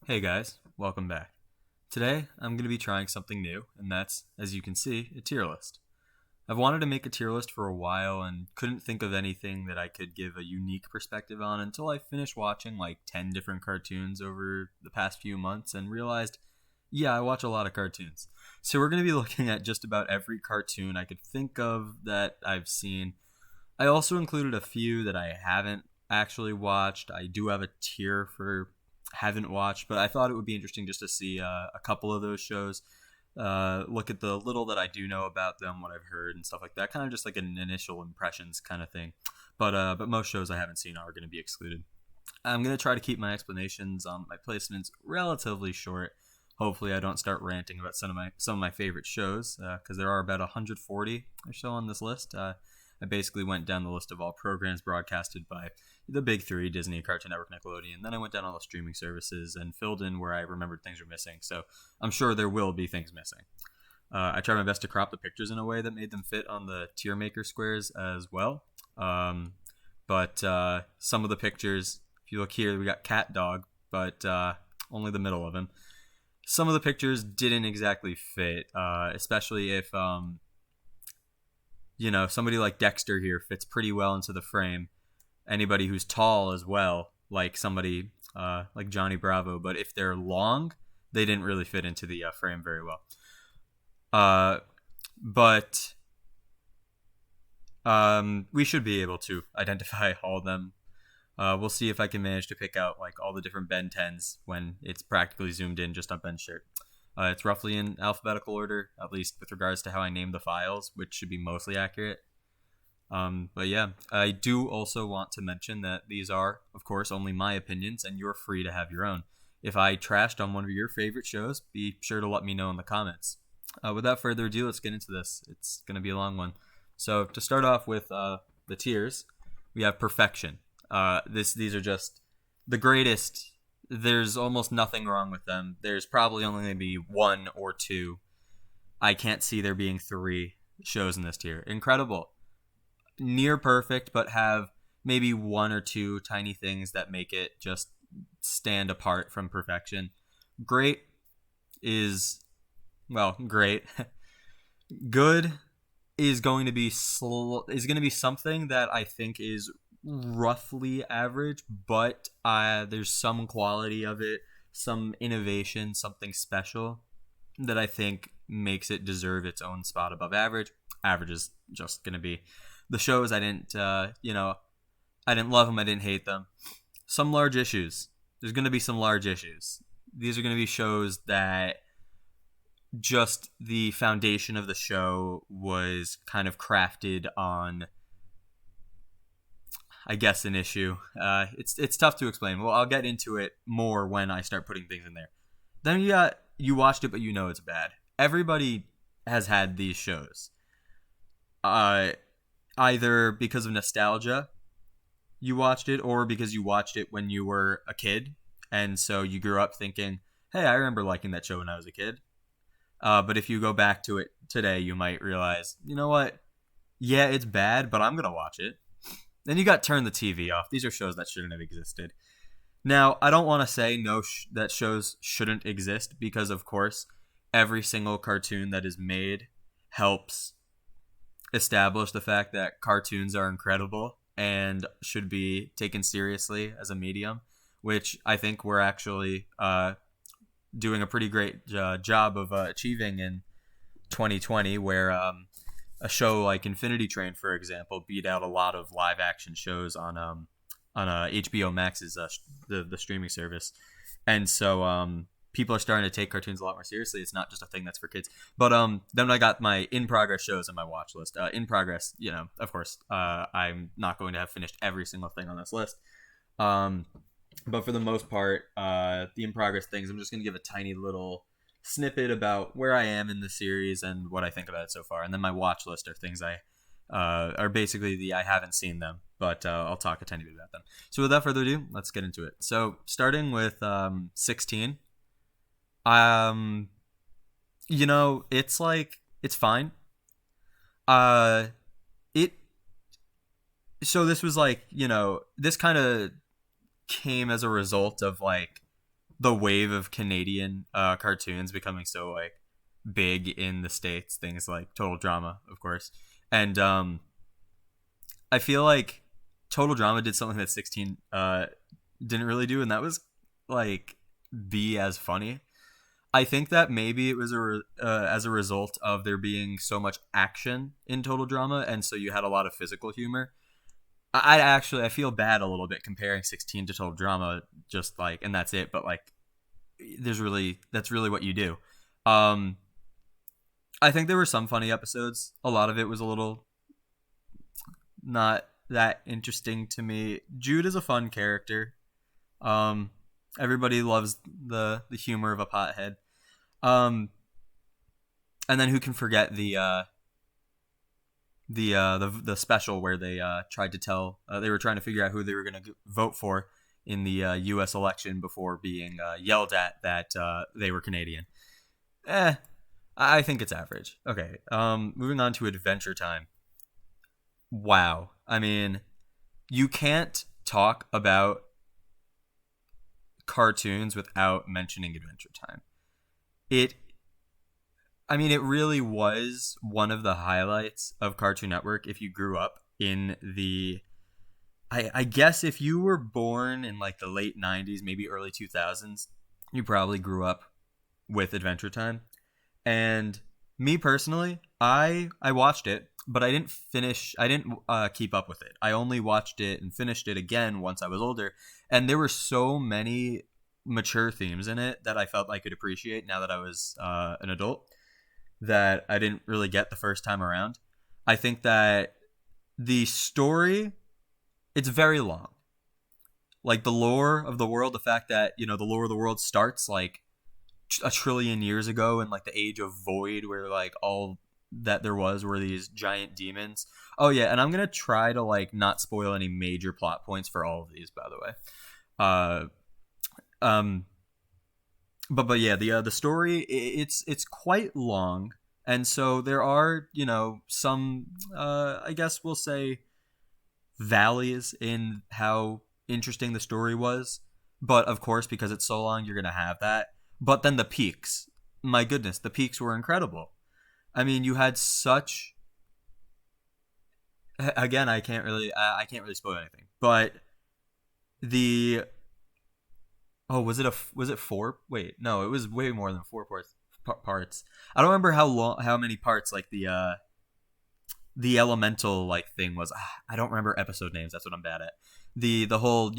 Hey guys, welcome back. Today I'm going to be trying something new, and that's, as you can see, a tier list. I've wanted to make a tier list for a while and couldn't think of anything that I could give a unique perspective on until I finished watching like 10 different cartoons over the past few months and realized, yeah, I watch a lot of cartoons. So we're going to be looking at just about every cartoon I could think of that I've seen. I also included a few that I haven't actually watched. I do have a tier for haven't watched, but I thought it would be interesting just to see a couple of those shows. Look at the little that I do know about them, what I've heard, and stuff like that. Kind of just like an initial impressions kind of thing. But most shows I haven't seen are going to be excluded. I'm going to try to keep my explanations on my placements relatively short. Hopefully, I don't start ranting about some of my favorite shows because there are about 140 or so on this list. I basically went down the list of all programs broadcasted by the big three: Disney, Cartoon Network, Nickelodeon. Then I went down all the streaming services and filled in where I remembered things were missing. So I'm sure there will be things missing. I tried my best to crop the pictures in a way that made them fit on the tier maker squares as well. But some of the pictures, if you look here, we got cat dog, but only the middle of him. Some of the pictures didn't exactly fit, especially if somebody like Dexter here fits pretty well into the frame. Anybody who's tall as well, like somebody like Johnny Bravo, but if they're long, they didn't really fit into the frame very well. But we should be able to identify all of them. We'll see if I can manage to pick out like all the different Ben 10s when it's practically zoomed in just on Ben's shirt. It's roughly in alphabetical order, at least with regards to how I name the files, which should be mostly accurate. But yeah, I do also want to mention that these are, of course, only my opinions, and you're free to have your own. If I trashed on one of your favorite shows, be sure to let me know in the comments. Without further ado, let's get into this. It's going to be a long one. So to start off with the tiers, we have Perfection. These are just the greatest. There's almost nothing wrong with them. There's probably only going to be one or two. I can't see there being three shows in this tier. Incredible. Near perfect, but have maybe one or two tiny things that make it just stand apart from perfection. Great is, well, great. Good is going to be something that I think is roughly average, but there's some quality of it, some innovation, something special that I think makes it deserve its own spot above average. Average is just going to be the shows I didn't love them, I didn't hate them. Some large issues. There's going to be some large issues. These are going to be shows that just the foundation of the show was kind of crafted on, I guess, an issue. It's tough to explain. Well, I'll get into it more when I start putting things in there. Then you watched it, but you know it's bad. Everybody has had these shows. Either because of nostalgia, you watched it, or because you watched it when you were a kid, and so you grew up thinking, "Hey, I remember liking that show when I was a kid." But if you go back to it today, you might realize, you know what? Yeah, it's bad, but I'm gonna watch it. Then you got Turn the TV Off. These are shows that shouldn't have existed. Now, I don't want to say that shows shouldn't exist, because, of course, every single cartoon that is made helps establish the fact that cartoons are incredible and should be taken seriously as a medium, which I think we're actually doing a pretty great job of achieving in 2020, where a show like Infinity Train, for example, beat out a lot of live action shows on HBO Max's the streaming service, and so people are starting to take cartoons a lot more seriously. It's not just a thing that's for kids. But then I got my in progress shows on my watch list. In progress, of course, I'm not going to have finished every single thing on this list. But for the most part, the in progress things, I'm just going to give a tiny little snippet about where I am in the series and what I think about it so far. And then my watch list are things are basically I haven't seen them, but I'll talk a tiny bit about them. So without further ado, let's get into it. So starting with 16. It's fine. It So this was like, this kind of came as a result of like the wave of Canadian cartoons becoming so like big in the States, things like Total Drama, of course. And I feel like Total Drama did something that 16 didn't really do, and that was like be as funny. I think that maybe it was as a result of there being so much action in Total Drama, and so you had a lot of physical humor. I feel bad a little bit comparing 16 to Total Drama, just like, and that's it. But like, that's really what you do. Um, I think there were some funny episodes. A lot of it was a little not that interesting to me. Jude is a fun character. Um, Everybody loves the humor of a pothead. Um, and then who can forget the special where they tried to tell they were trying to figure out who they were going to vote for in the U.S. election before being yelled at that they were Canadian. I think it's average. Okay. Moving on to Adventure Time. Wow. I mean, you can't talk about cartoons without mentioning Adventure Time. It it really was one of the highlights of Cartoon Network if you grew up in the I guess if you were born in like the late 90s, maybe early 2000s, you probably grew up with Adventure Time. And me personally, I watched it, but I didn't keep up with it. I only watched it and finished it again once I was older, and there were so many mature themes in it that I felt I could appreciate now that I was an adult that I didn't really get the first time around. I think that the story, it's very long. Like the lore of the world, the fact that, the lore of the world starts like a trillion years ago in like the age of void where like all that there was were these giant demons. Oh yeah, and I'm going to try to like not spoil any major plot points for all of these, by the way. But yeah, the story, it's quite long, and so there are some I guess we'll say valleys in how interesting the story was, but of course because it's so long you're gonna have that. But then the peaks, my goodness, the peaks were incredible. I mean, you had such. Again, I can't really spoil anything, but the was it four? Wait, no, it was way more than four parts. I don't remember how many parts like the elemental like thing was. I don't remember episode names. That's what I'm bad at. The whole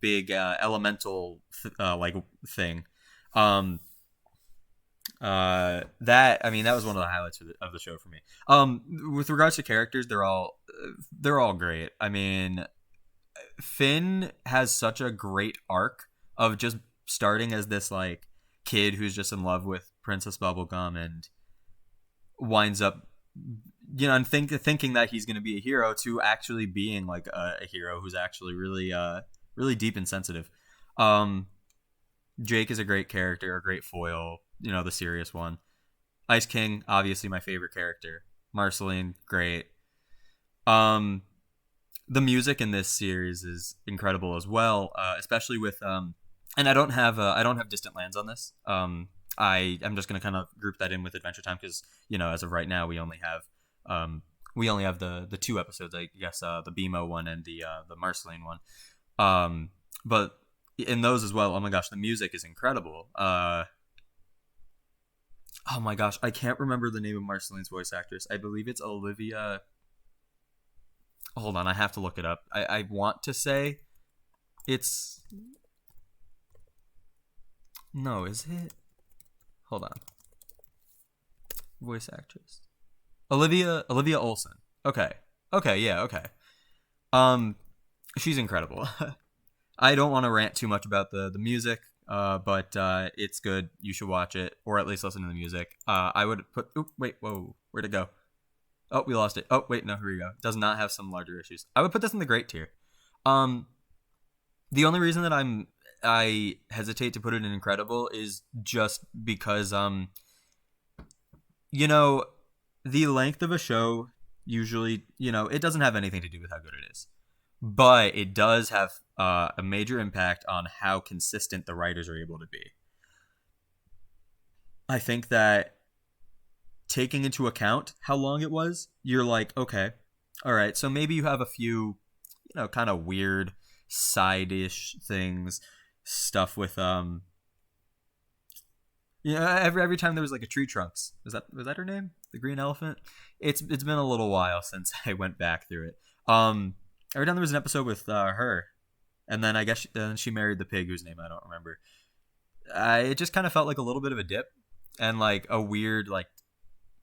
big elemental like thing. That that was one of the highlights of the show for me. With regards to characters, they're all great. I mean, Finn has such a great arc of just starting as this like kid who's just in love with Princess Bubblegum and winds up and thinking that he's going to be a hero to actually being like a hero who's actually really deep and sensitive. Jake is a great character, a great foil, the serious one. Ice King, obviously my favorite character. Marceline, great. The music in this series is incredible as well, especially with and I don't have Distant Lands on this. I'm just gonna kind of group that in with Adventure Time because as of right now we only have the two episodes, I guess, the BMO one and the Marceline one. But in those as well, oh my gosh, the music is incredible. Oh my gosh, I can't remember the name of Marceline's voice actress. I believe it's Olivia. Hold on, I have to look it up. I want to say it's. No, is it? Hold on. Voice actress. Olivia Olsen. Okay. Okay, yeah, okay. She's incredible. I don't want to rant too much about the music, but it's good. You should watch it, or at least listen to the music. I would put. Wait, whoa, where'd it go? Oh, we lost it. Oh, wait, no, here we go. Does not have some larger issues. I would put this in the great tier. The only reason that I hesitate to put it in incredible is just because the length of a show usually it doesn't have anything to do with how good it is. but it does have a major impact on how consistent the writers are able to be. I think that taking into account how long it was, you're like, okay, all right, so maybe you have a few, kind of weird side-ish things, stuff with every time there was like a tree trunks. Was that her name? The green elephant? It's been a little while since I went back through it. Every time there was an episode with her, and then I guess then she married the pig whose name I don't remember. It just kind of felt like a little bit of a dip and like a weird like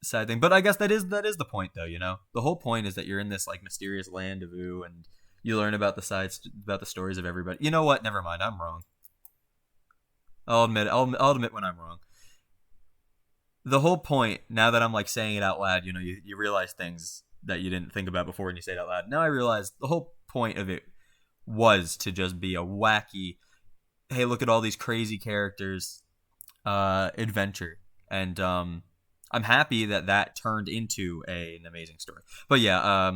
sad thing. But I guess that is the point though. The whole point is that you're in this like mysterious land of Ooh, and you learn about about the stories of everybody. You know what? Never mind. I'm wrong. I'll admit it. I'll admit when I'm wrong. The whole point, now that I'm like saying it out loud, you realize things that you didn't think about before when you say it out loud. Now I realize the whole point of it was to just be a wacky, hey, look at all these crazy characters, adventure, and I'm happy that turned into an amazing story. But yeah,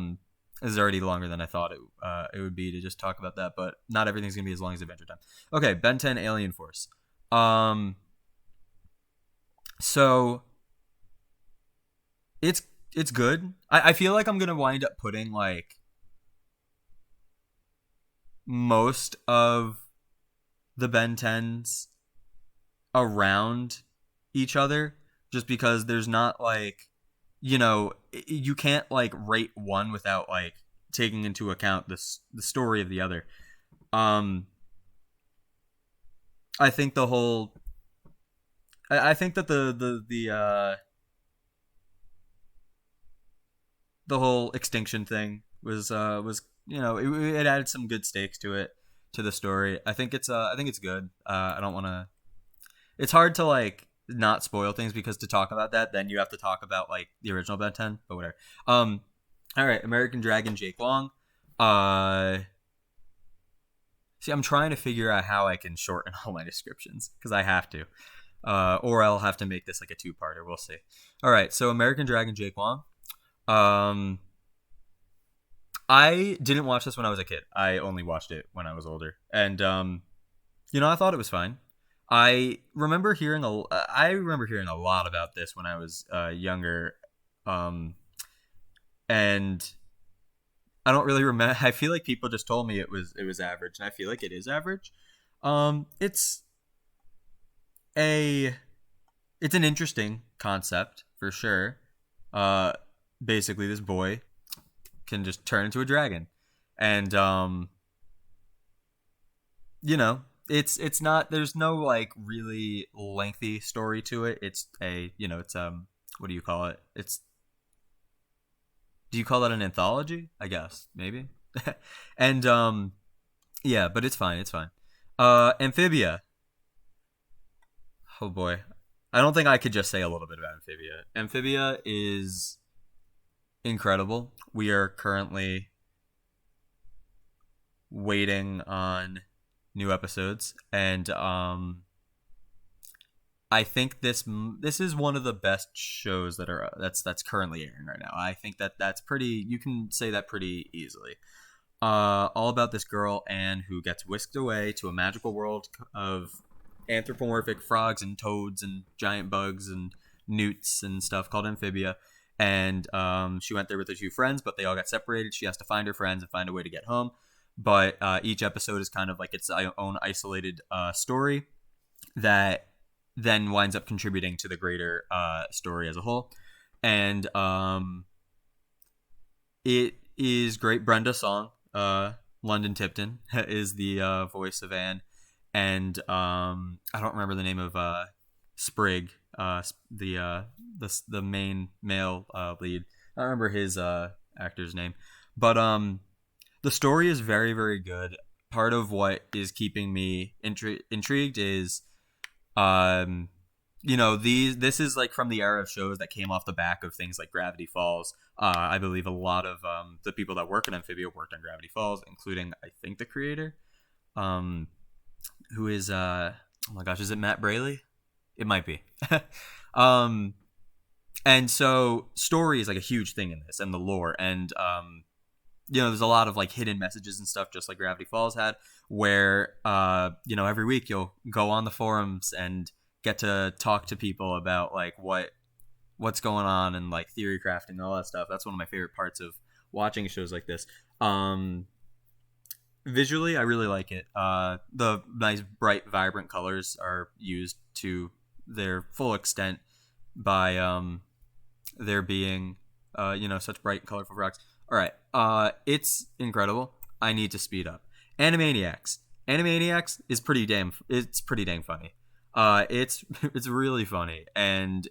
this is already longer than I thought it would be to just talk about that. But not everything's gonna be as long as Adventure Time. Okay, Ben 10 Alien Force. So it's good. I feel like I'm gonna wind up putting like most of the Ben 10s around each other, just because there's not like, you can't like rate one without like taking into account the story of the other. I think the whole I think that the whole extinction thing was it added some good stakes to the story. I think it's good. I don't want to. It's hard to like not spoil things, because to talk about that, then you have to talk about like the original Ben 10, but whatever. All right, American Dragon Jake Long. See, I'm trying to figure out how I can shorten all my descriptions, because I have to. Or I'll have to make this like a two-parter. We'll see. All right, so American Dragon Jake Long. I didn't watch this when I was a kid. I only watched it when I was older, and I thought it was fine. I remember hearing a lot about this when I was younger, and I don't really remember. I feel like people just told me it was average, and I feel like it is average. It's a it's an interesting concept for sure. Basically, this boy can just turn into a dragon, and it's not. There's no like really lengthy story to it. It's what do you call it? Do you call that an anthology? I guess maybe. And yeah, but it's fine. It's fine. Amphibia. Oh boy. I don't think I could just say a little bit about Amphibia. Amphibia is incredible. We are currently waiting on new episodes, and I think this is one of the best shows that's currently airing right now. I think that's pretty. You can say that pretty easily. All about this girl Anne, who gets whisked away to a magical world of anthropomorphic frogs and toads and giant bugs and newts and stuff called Amphibia. And she went there with her two friends, but they all got separated. She has to find her friends and find a way to get home. But each episode is kind of like its own isolated story that then winds up contributing to the greater story as a whole. And it is great. Brenda Song, London Tipton, is the voice of Anne. And I don't remember the name of Sprig, the main male lead. I don't remember his actor's name, but the story is very, very good. Part of what is keeping me intrigued is, this is like from the era of shows that came off the back of things like Gravity Falls. I believe a lot of the people that work at Amphibia worked on Gravity Falls, including I think the creator, who is oh my gosh, is it Matt Braley? It might be. And so story is like a huge thing in this, and the lore, and there's a lot of like hidden messages and stuff, just like Gravity Falls had, where every week you'll go on the forums and get to talk to people about like what's going on and like theory crafting and all that stuff. That's one of my favorite parts of watching shows like this. Visually, I really like it. The nice, bright, vibrant colors are used to their full extent by there being such bright, colorful rocks. All right, it's incredible. I need to speed up. Animaniacs. Animaniacs is pretty dang funny. It's really funny, and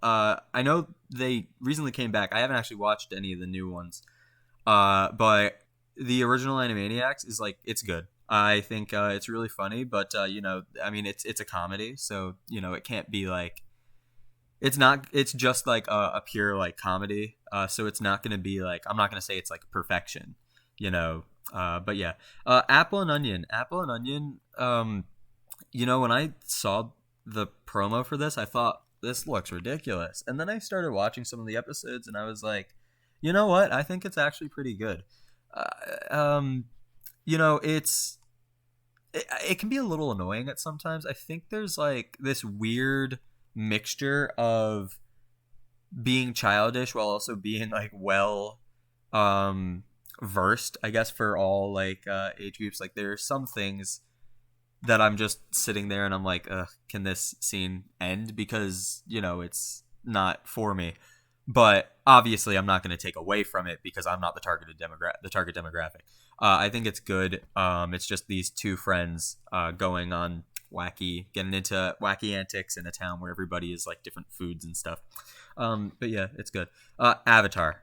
I know they recently came back. I haven't actually watched any of the new ones, but the original Animaniacs is like, it's good. I think it's really funny, but I mean, it's a comedy, so it can't be like, it's not. It's just like a pure like comedy. So it's not gonna be like, I'm not gonna say it's like perfection, But yeah, Apple and Onion. Apple and Onion. When I saw the promo for this, I thought this looks ridiculous, and then I started watching some of the episodes, and I was like, you know what? I think it's actually pretty good. It's it can be a little annoying at sometimes. I think there's like this weird mixture of being childish while also being like well versed, I guess, for all like age groups. Like there are some things that I'm just sitting there and I'm like, can this scene end? Because it's not for me. But obviously, I'm not going to take away from it because I'm not the target demographic. I think it's good. It's just these two friends getting into wacky antics in a town where everybody is like different foods and stuff. But yeah, it's good. Avatar.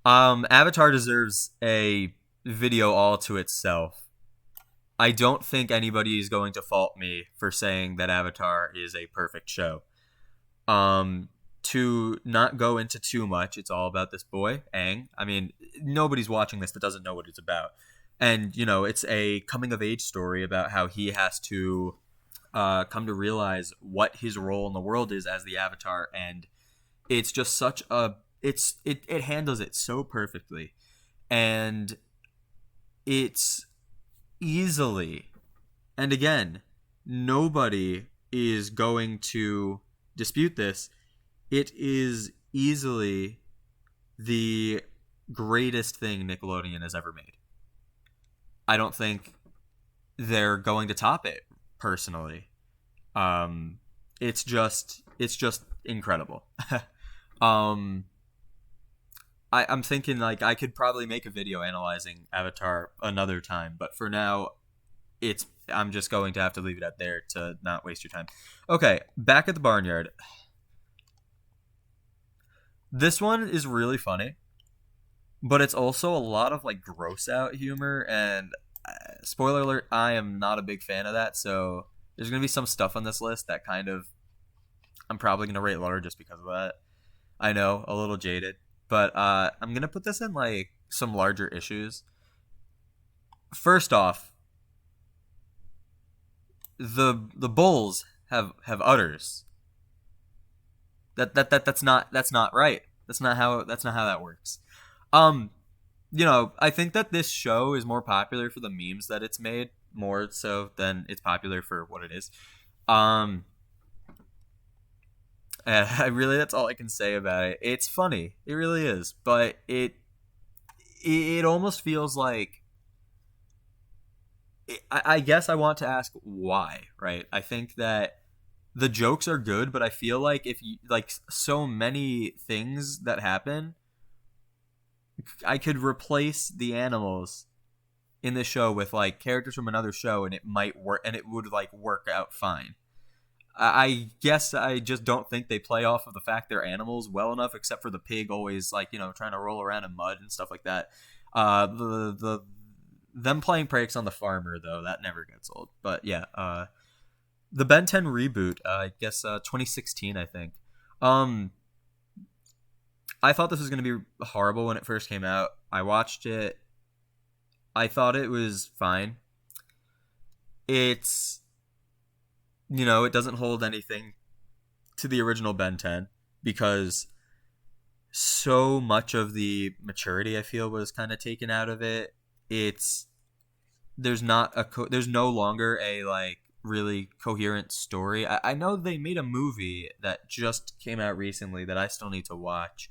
Avatar deserves a video all to itself. I don't think anybody is going to fault me for saying that Avatar is a perfect show. To not go into too much, it's all about this boy, Aang. I mean, nobody's watching this that doesn't know what it's about. And, it's a coming-of-age story about how he has to come to realize what his role in the world is as the Avatar. And it's just such a... It handles it so perfectly. And it's easily... And again, nobody is going to dispute this. It is easily the greatest thing Nickelodeon has ever made. I don't think they're going to top it, personally. It's just incredible. I'm thinking like I could probably make a video analyzing Avatar another time, but for now, I'm just going to have to leave it at there to not waste your time. Okay, back at the barnyard. This one is really funny, but it's also a lot of like gross out humor, and spoiler alert, I am not a big fan of that, so there's going to be some stuff on this list that kind of I'm probably going to rate lower just because of that. I know, a little jaded, but I'm going to put this in like some larger issues. First off, the bulls have udders. That's not right. That's not how that works. I think that this show is more popular for the memes that it's made, more so than it's popular for what it is. That's all I can say about it. It's funny. It really is, but it almost feels like I guess I want to ask why, right? I think that the jokes are good, but I feel like if you like so many things that happen, I could replace the animals in this show with like characters from another show, and it might work, and it would like work out fine. I guess I just don't think they play off of the fact they're animals well enough, except for the pig always like trying to roll around in mud and stuff like that. Them playing pranks on the farmer though, that never gets old. But yeah, the Ben 10 reboot, I guess 2016, I think. I thought this was going to be horrible when it first came out. I watched it. I thought it was fine. It's, it doesn't hold anything to the original Ben 10 because so much of the maturity I feel was kind of taken out of it. It's there's not a there's no longer a like really coherent story. I know they made a movie that just came out recently that I still need to watch,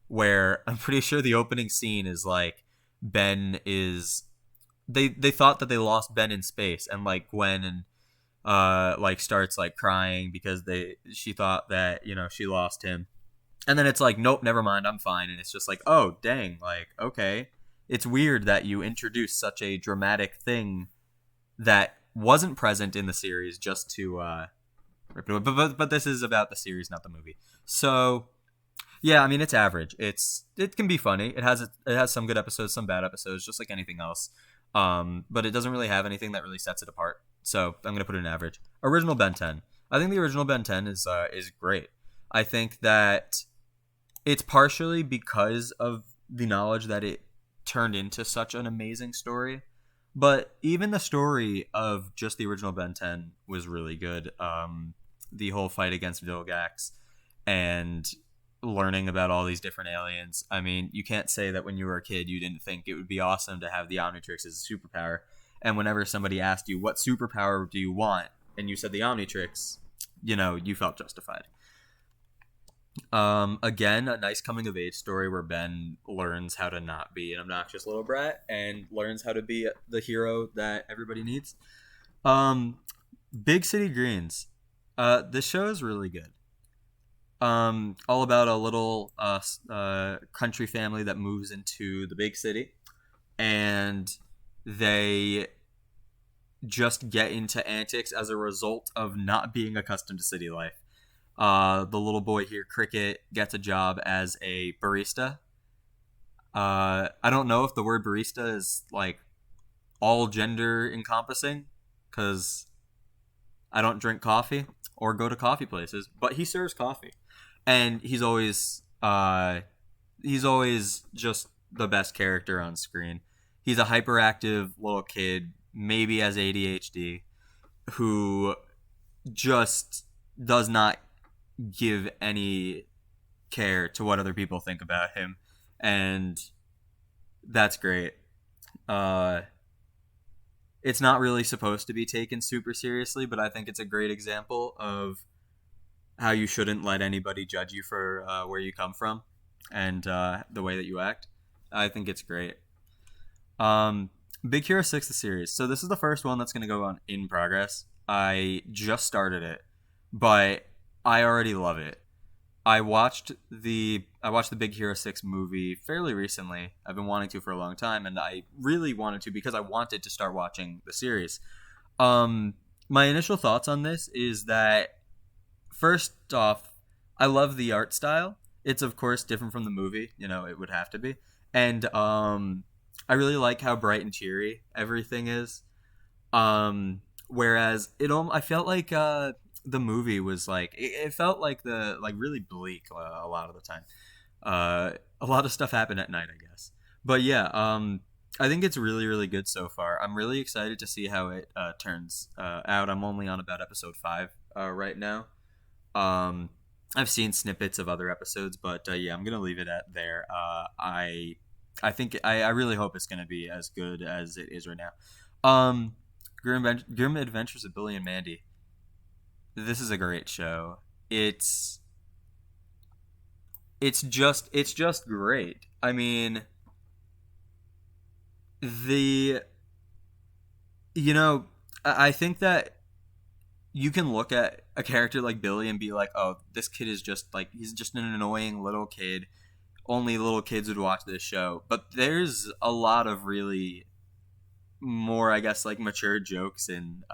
where I'm pretty sure the opening scene is like Ben is they thought that they lost Ben in space, and like Gwen and like starts like crying because she thought that she lost him, and then it's like, nope, never mind, I'm fine. And it's just like, oh dang, like okay, it's weird that you introduced such a dramatic thing that wasn't present in the series just to rip it away. But this is about the series, not the movie. So yeah, I mean it's average. It can be funny. It has some good episodes, some bad episodes, just like anything else. But it doesn't really have anything that really sets it apart. So I'm gonna put it in average. Original Ben 10. I think the original Ben 10 is great. I think that it's partially because of the knowledge that it turned into such an amazing story. But even the story of just the original Ben 10 was really good. The whole fight against Vilgax and learning about all these different aliens. I mean, you can't say that when you were a kid you didn't think it would be awesome to have the Omnitrix as a superpower. And whenever somebody asked you, what superpower do you want? And you said the Omnitrix, you felt justified. Again, a nice coming of age story where Ben learns how to not be an obnoxious little brat and learns how to be the hero that everybody needs. Big City Greens. This show is really good. All about a little country family that moves into the big city, and they just get into antics as a result of not being accustomed to city life. The little boy here, Cricket, gets a job as a barista. I don't know if the word barista is like all gender encompassing, because I don't drink coffee or go to coffee places, but he serves coffee, and he's always just the best character on screen. He's a hyperactive little kid, maybe has ADHD, who just does not give any care to what other people think about him, and that's great. It's not really supposed to be taken super seriously, but I think it's a great example of how you shouldn't let anybody judge you for where you come from and the way that you act. I think it's great. Big Hero 6, the series. So this is the first one that's going to go on in progress. I just started it, but I already love it. I watched the Big Hero 6 movie fairly recently. I've been wanting to for a long time, and I really wanted to because I wanted to start watching the series. My initial thoughts on this is that, first off, I love the art style. It's of course different from the movie, it would have to be. And I really like how bright and cheery everything is. Whereas I felt like the movie was like it felt like really bleak a lot of the time. A lot of stuff happened at night, I guess. But yeah, I think it's really, really good so far. I'm really excited to see how it turns out. I'm only on about episode 5 right now. I've seen snippets of other episodes, but yeah, I'm gonna leave it at there. I think I really hope it's gonna be as good as it is right now. Grim Adventures of Billy and Mandy. This is a great show. It's just great. I mean, I think that you can look at a character like Billy and be like, oh, this kid is just like, he's just an annoying little kid. Only little kids would watch this show. But there's a lot of really more, I guess, like mature jokes in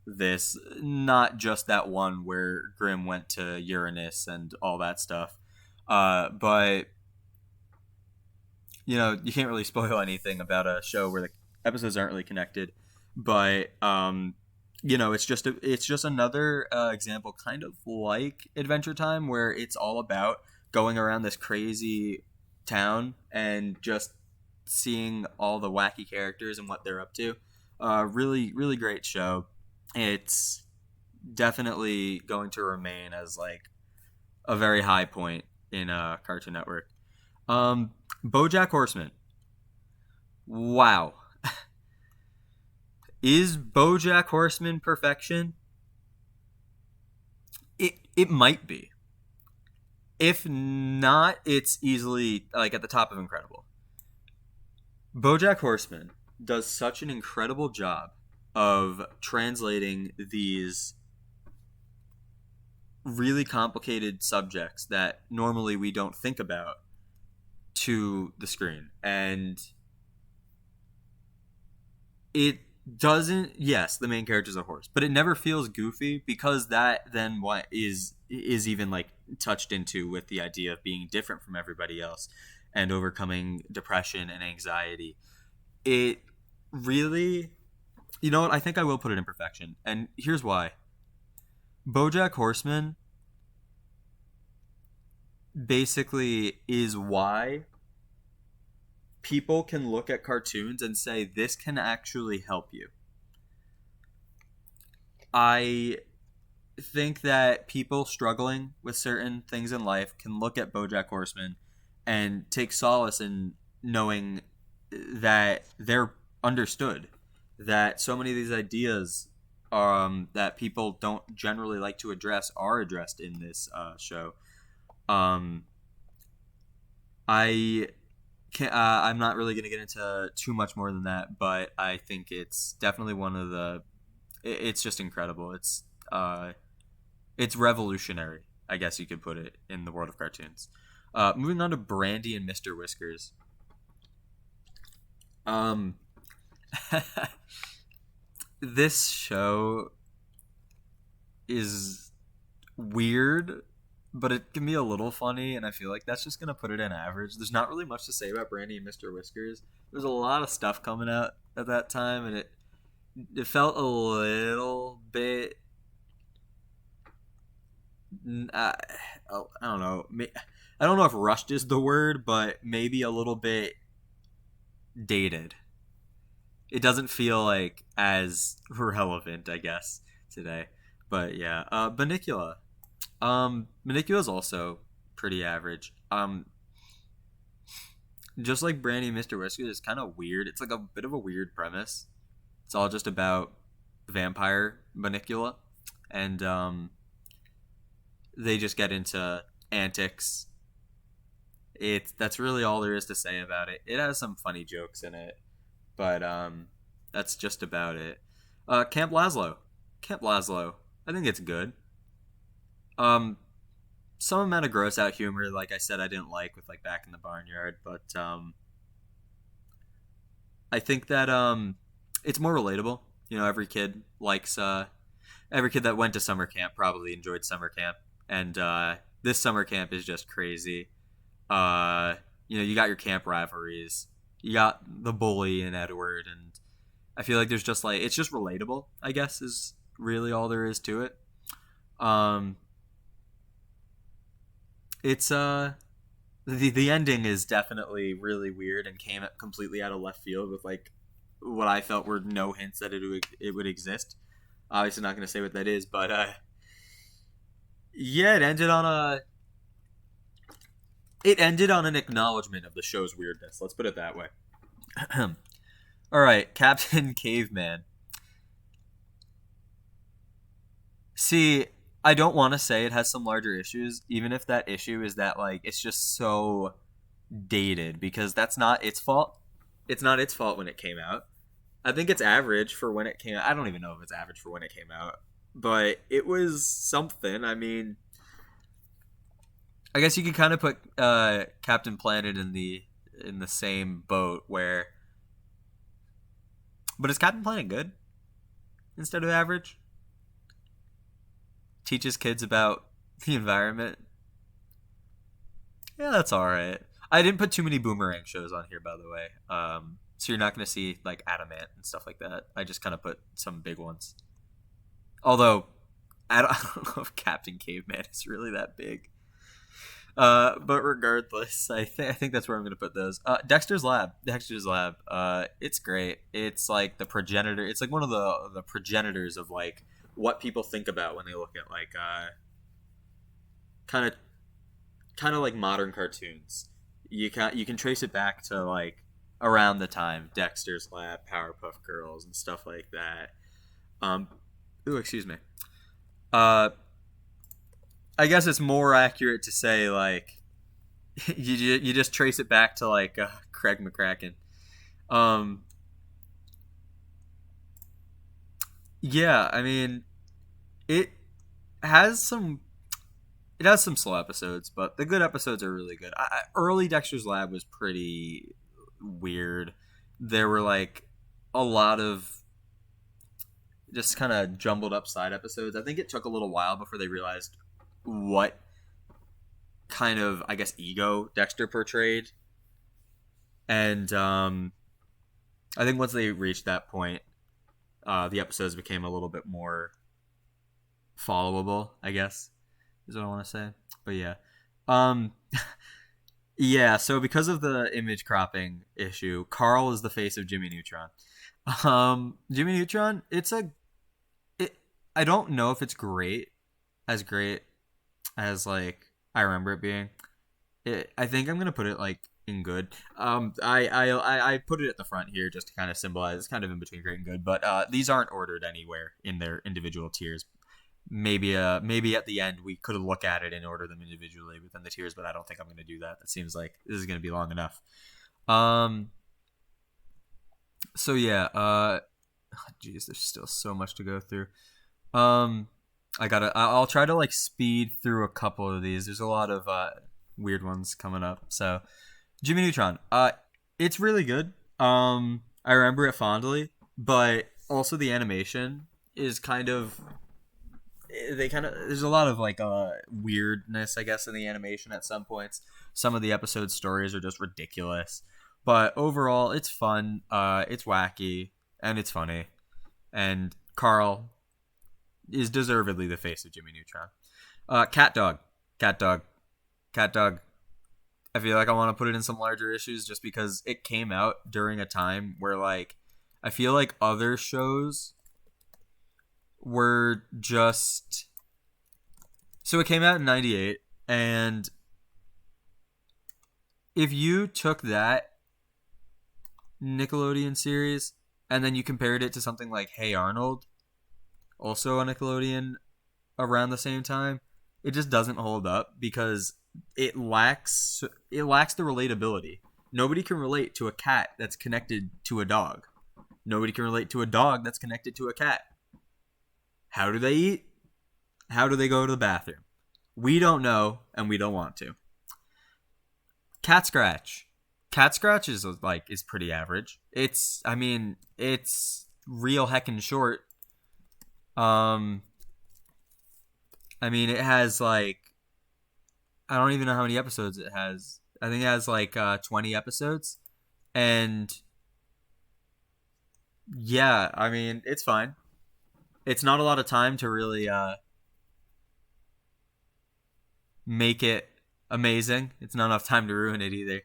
this. Not just that one where Grimm went to Uranus and all that stuff. But you can't really spoil anything about a show where the episodes aren't really connected. But it's just another example, kind of like Adventure Time, where it's all about going around this crazy town and just seeing all the wacky characters and what they're up to. Really, really great show. It's definitely going to remain as like a very high point in Cartoon Network. BoJack Horseman. Wow. Is BoJack Horseman perfection? It might be. If not, it's easily like at the top of incredible. BoJack Horseman does such an incredible job of translating these really complicated subjects that normally we don't think about to the screen. And it doesn't, yes, the main character is a horse, but it never feels goofy because that then what is even like touched into with the idea of being different from everybody else and overcoming depression and anxiety. It really, you know what, I think I will put it in perfection, and here's why. BoJack Horseman basically is why people can look at cartoons and say this can actually help you. I think that people struggling with certain things in life can look at BoJack Horseman and take solace in knowing that they're understood, that so many of these ideas that people don't generally like to address are addressed in this show. I can't, I'm not really going to get into too much more than that, but I think it's definitely one of the. It's just incredible. It's revolutionary, I guess you could put it, in the world of cartoons. Moving on to Brandy and Mr. Whiskers. This show is weird, but it can be a little funny, and I feel like that's just gonna put it in average. There's not really much to say about Brandy and Mr. Whiskers. There's a lot of stuff coming out at that time, and it felt a little bit. I don't know. I don't know if rushed is the word, but maybe a little bit dated. It doesn't feel like as relevant, I guess, today. But yeah, Bunnicula. Bunnicula is also pretty average. Just like Brandy and Mr. Whiskers, it's kind of weird. It's like a bit of a weird premise. It's all just about vampire Bunnicula, and they just get into antics. That's really all there is to say about it. It has some funny jokes in it, but that's just about it. Camp Lazlo. Camp Lazlo. I think it's good. Some amount of gross out humor, like I said, I didn't like with like Back in the Barnyard, but I think that it's more relatable. You know, every kid likes every kid that went to summer camp probably enjoyed summer camp, and this summer camp is just crazy. You know, you got your camp rivalries, you got the bully and Edward, and I feel like there's just like it's just relatable, I guess, is really all there is to it. It's the ending is definitely really weird and came completely out of left field with like what I felt were no hints that it would exist. Obviously, not going to say what that is, but yeah, it ended on an acknowledgement of the show's weirdness. Let's put it that way. All right, Captain Caveman. See, I don't want to say it has some larger issues, even if that issue is that like it's just so dated, because that's not its fault. It's not its fault when it came out. I think it's average for when it came out. I don't even know if it's average for when it came out, but it was something. I mean, I guess you could kind of put Captain Planet in the same boat where, but is Captain Planet good instead of average? Teaches kids about the environment. Yeah, that's all right. I didn't put too many Boomerang shows on here, by the way. So you're not going to see like Adamant and stuff like that. I just kind of put some big ones. Although I don't know if Captain Caveman is really that big. But regardless, I think that's where I'm going to put those. Dexter's Lab. It's great. It's like the progenitor. It's like one of the progenitors of like what people think about when they look at like kind of kind of like modern cartoons. You can trace it back to like around the time Dexter's Lab, Powerpuff Girls, and stuff like that. Um, ooh, excuse me. Uh, I guess it's more accurate to say like you just trace it back to like Craig McCracken. Um, yeah, I mean it has some it has some slow episodes, but the good episodes are really good. Early Dexter's Lab was pretty weird. There were like a lot of just kind of jumbled up side episodes. I think it took a little while before they realized what kind of, I guess, ego Dexter portrayed. And I think once they reached that point, the episodes became a little bit more followable, I guess, is what I want to say. But yeah. Um, yeah, so because of the image cropping issue, Carl is the face of Jimmy Neutron. Jimmy Neutron, I don't know if it's great as like I remember it being. I think I'm gonna put it like in good. I put it at the front here just to kind of symbolize it's kind of in between great and good. But these aren't ordered anywhere in their individual tiers. Maybe at the end we could look at it and order them individually within the tiers, but I don't think I'm gonna do that. That seems like this is gonna be long enough. So yeah. Geez, there's still so much to go through. Um, I'll try to like speed through a couple of these. There's a lot of weird ones coming up. So, Jimmy Neutron. It's really good. I remember it fondly, but also the animation is kind of there's a lot of like weirdness, I guess, in the animation at some points. Some of the episode stories are just ridiculous, but overall, it's fun. It's wacky and it's funny, and Carl is deservedly the face of Jimmy Neutron. Cat Dog. Cat Dog. Cat Dog. I feel like I want to put it in some larger issues just because it came out during a time where like I feel like other shows were just so it came out in 98, and if you took that Nickelodeon series and then you compared it to something like Hey Arnold, also a Nickelodeon around the same time, it just doesn't hold up because it lacks the relatability. Nobody can relate to a cat that's connected to a dog. Nobody can relate to a dog that's connected to a cat. How do they eat? How do they go to the bathroom? We don't know, and we don't want to. Cat Scratch. Cat Scratch is pretty average. It's real heckin' short. It has like I don't even know how many episodes it has. I think it has like 20 episodes, and yeah, it's fine. It's not a lot of time to really make it amazing. It's not enough time to ruin it either,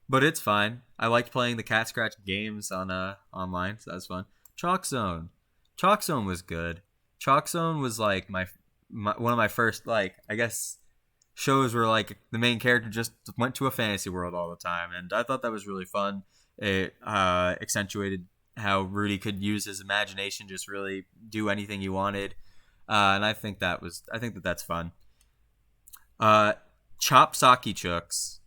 but it's fine. I liked playing the Cat Scratch games on online, so that's fun. Chalk Zone. Chalk Zone was good. Chalk Zone was like my one of my first like I guess shows where like the main character just went to a fantasy world all the time, and I thought that was really fun. It accentuated how Rudy could use his imagination, just really do anything he wanted, and I think that's fun. Chop Socky Chooks.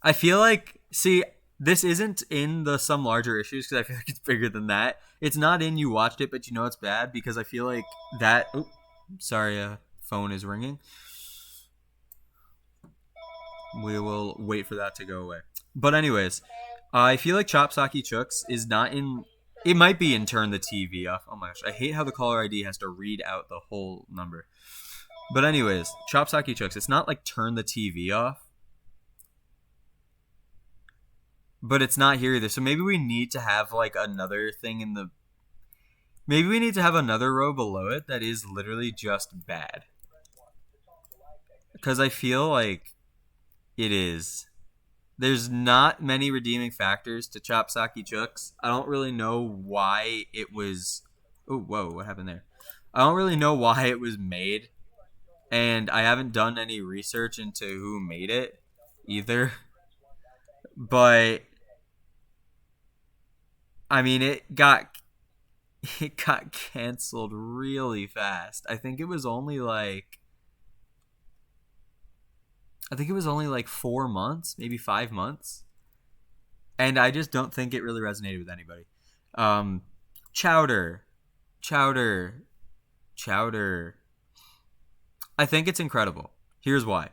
I feel like this isn't in the some larger issues because I feel like it's bigger than that. It's not in You Watched It, but you know it's bad because I feel like that. Oh, sorry, phone is ringing. We will wait for that to go away. But anyways, I feel like Chop Socky Chooks is not in. It might be in Turn the TV Off. Oh my gosh, I hate how the caller ID has to read out the whole number. But anyways, Chop Socky Chooks. It's not like Turn the TV Off. But it's not here either. So maybe we need to have like another thing in the. Maybe we need to have another row below it that is literally just bad. Because I feel like it is. There's not many redeeming factors to Chop Socky Chooks. I don't really know why it was. Oh, whoa, what happened there? I don't really know why it was made. and I haven't done any research into who made it either. But I mean, it got canceled really fast. I think it was only like 4 months, maybe 5 months, and I just don't think it really resonated with anybody. Um, Chowder, Chowder, Chowder. I think it's incredible. Here's why.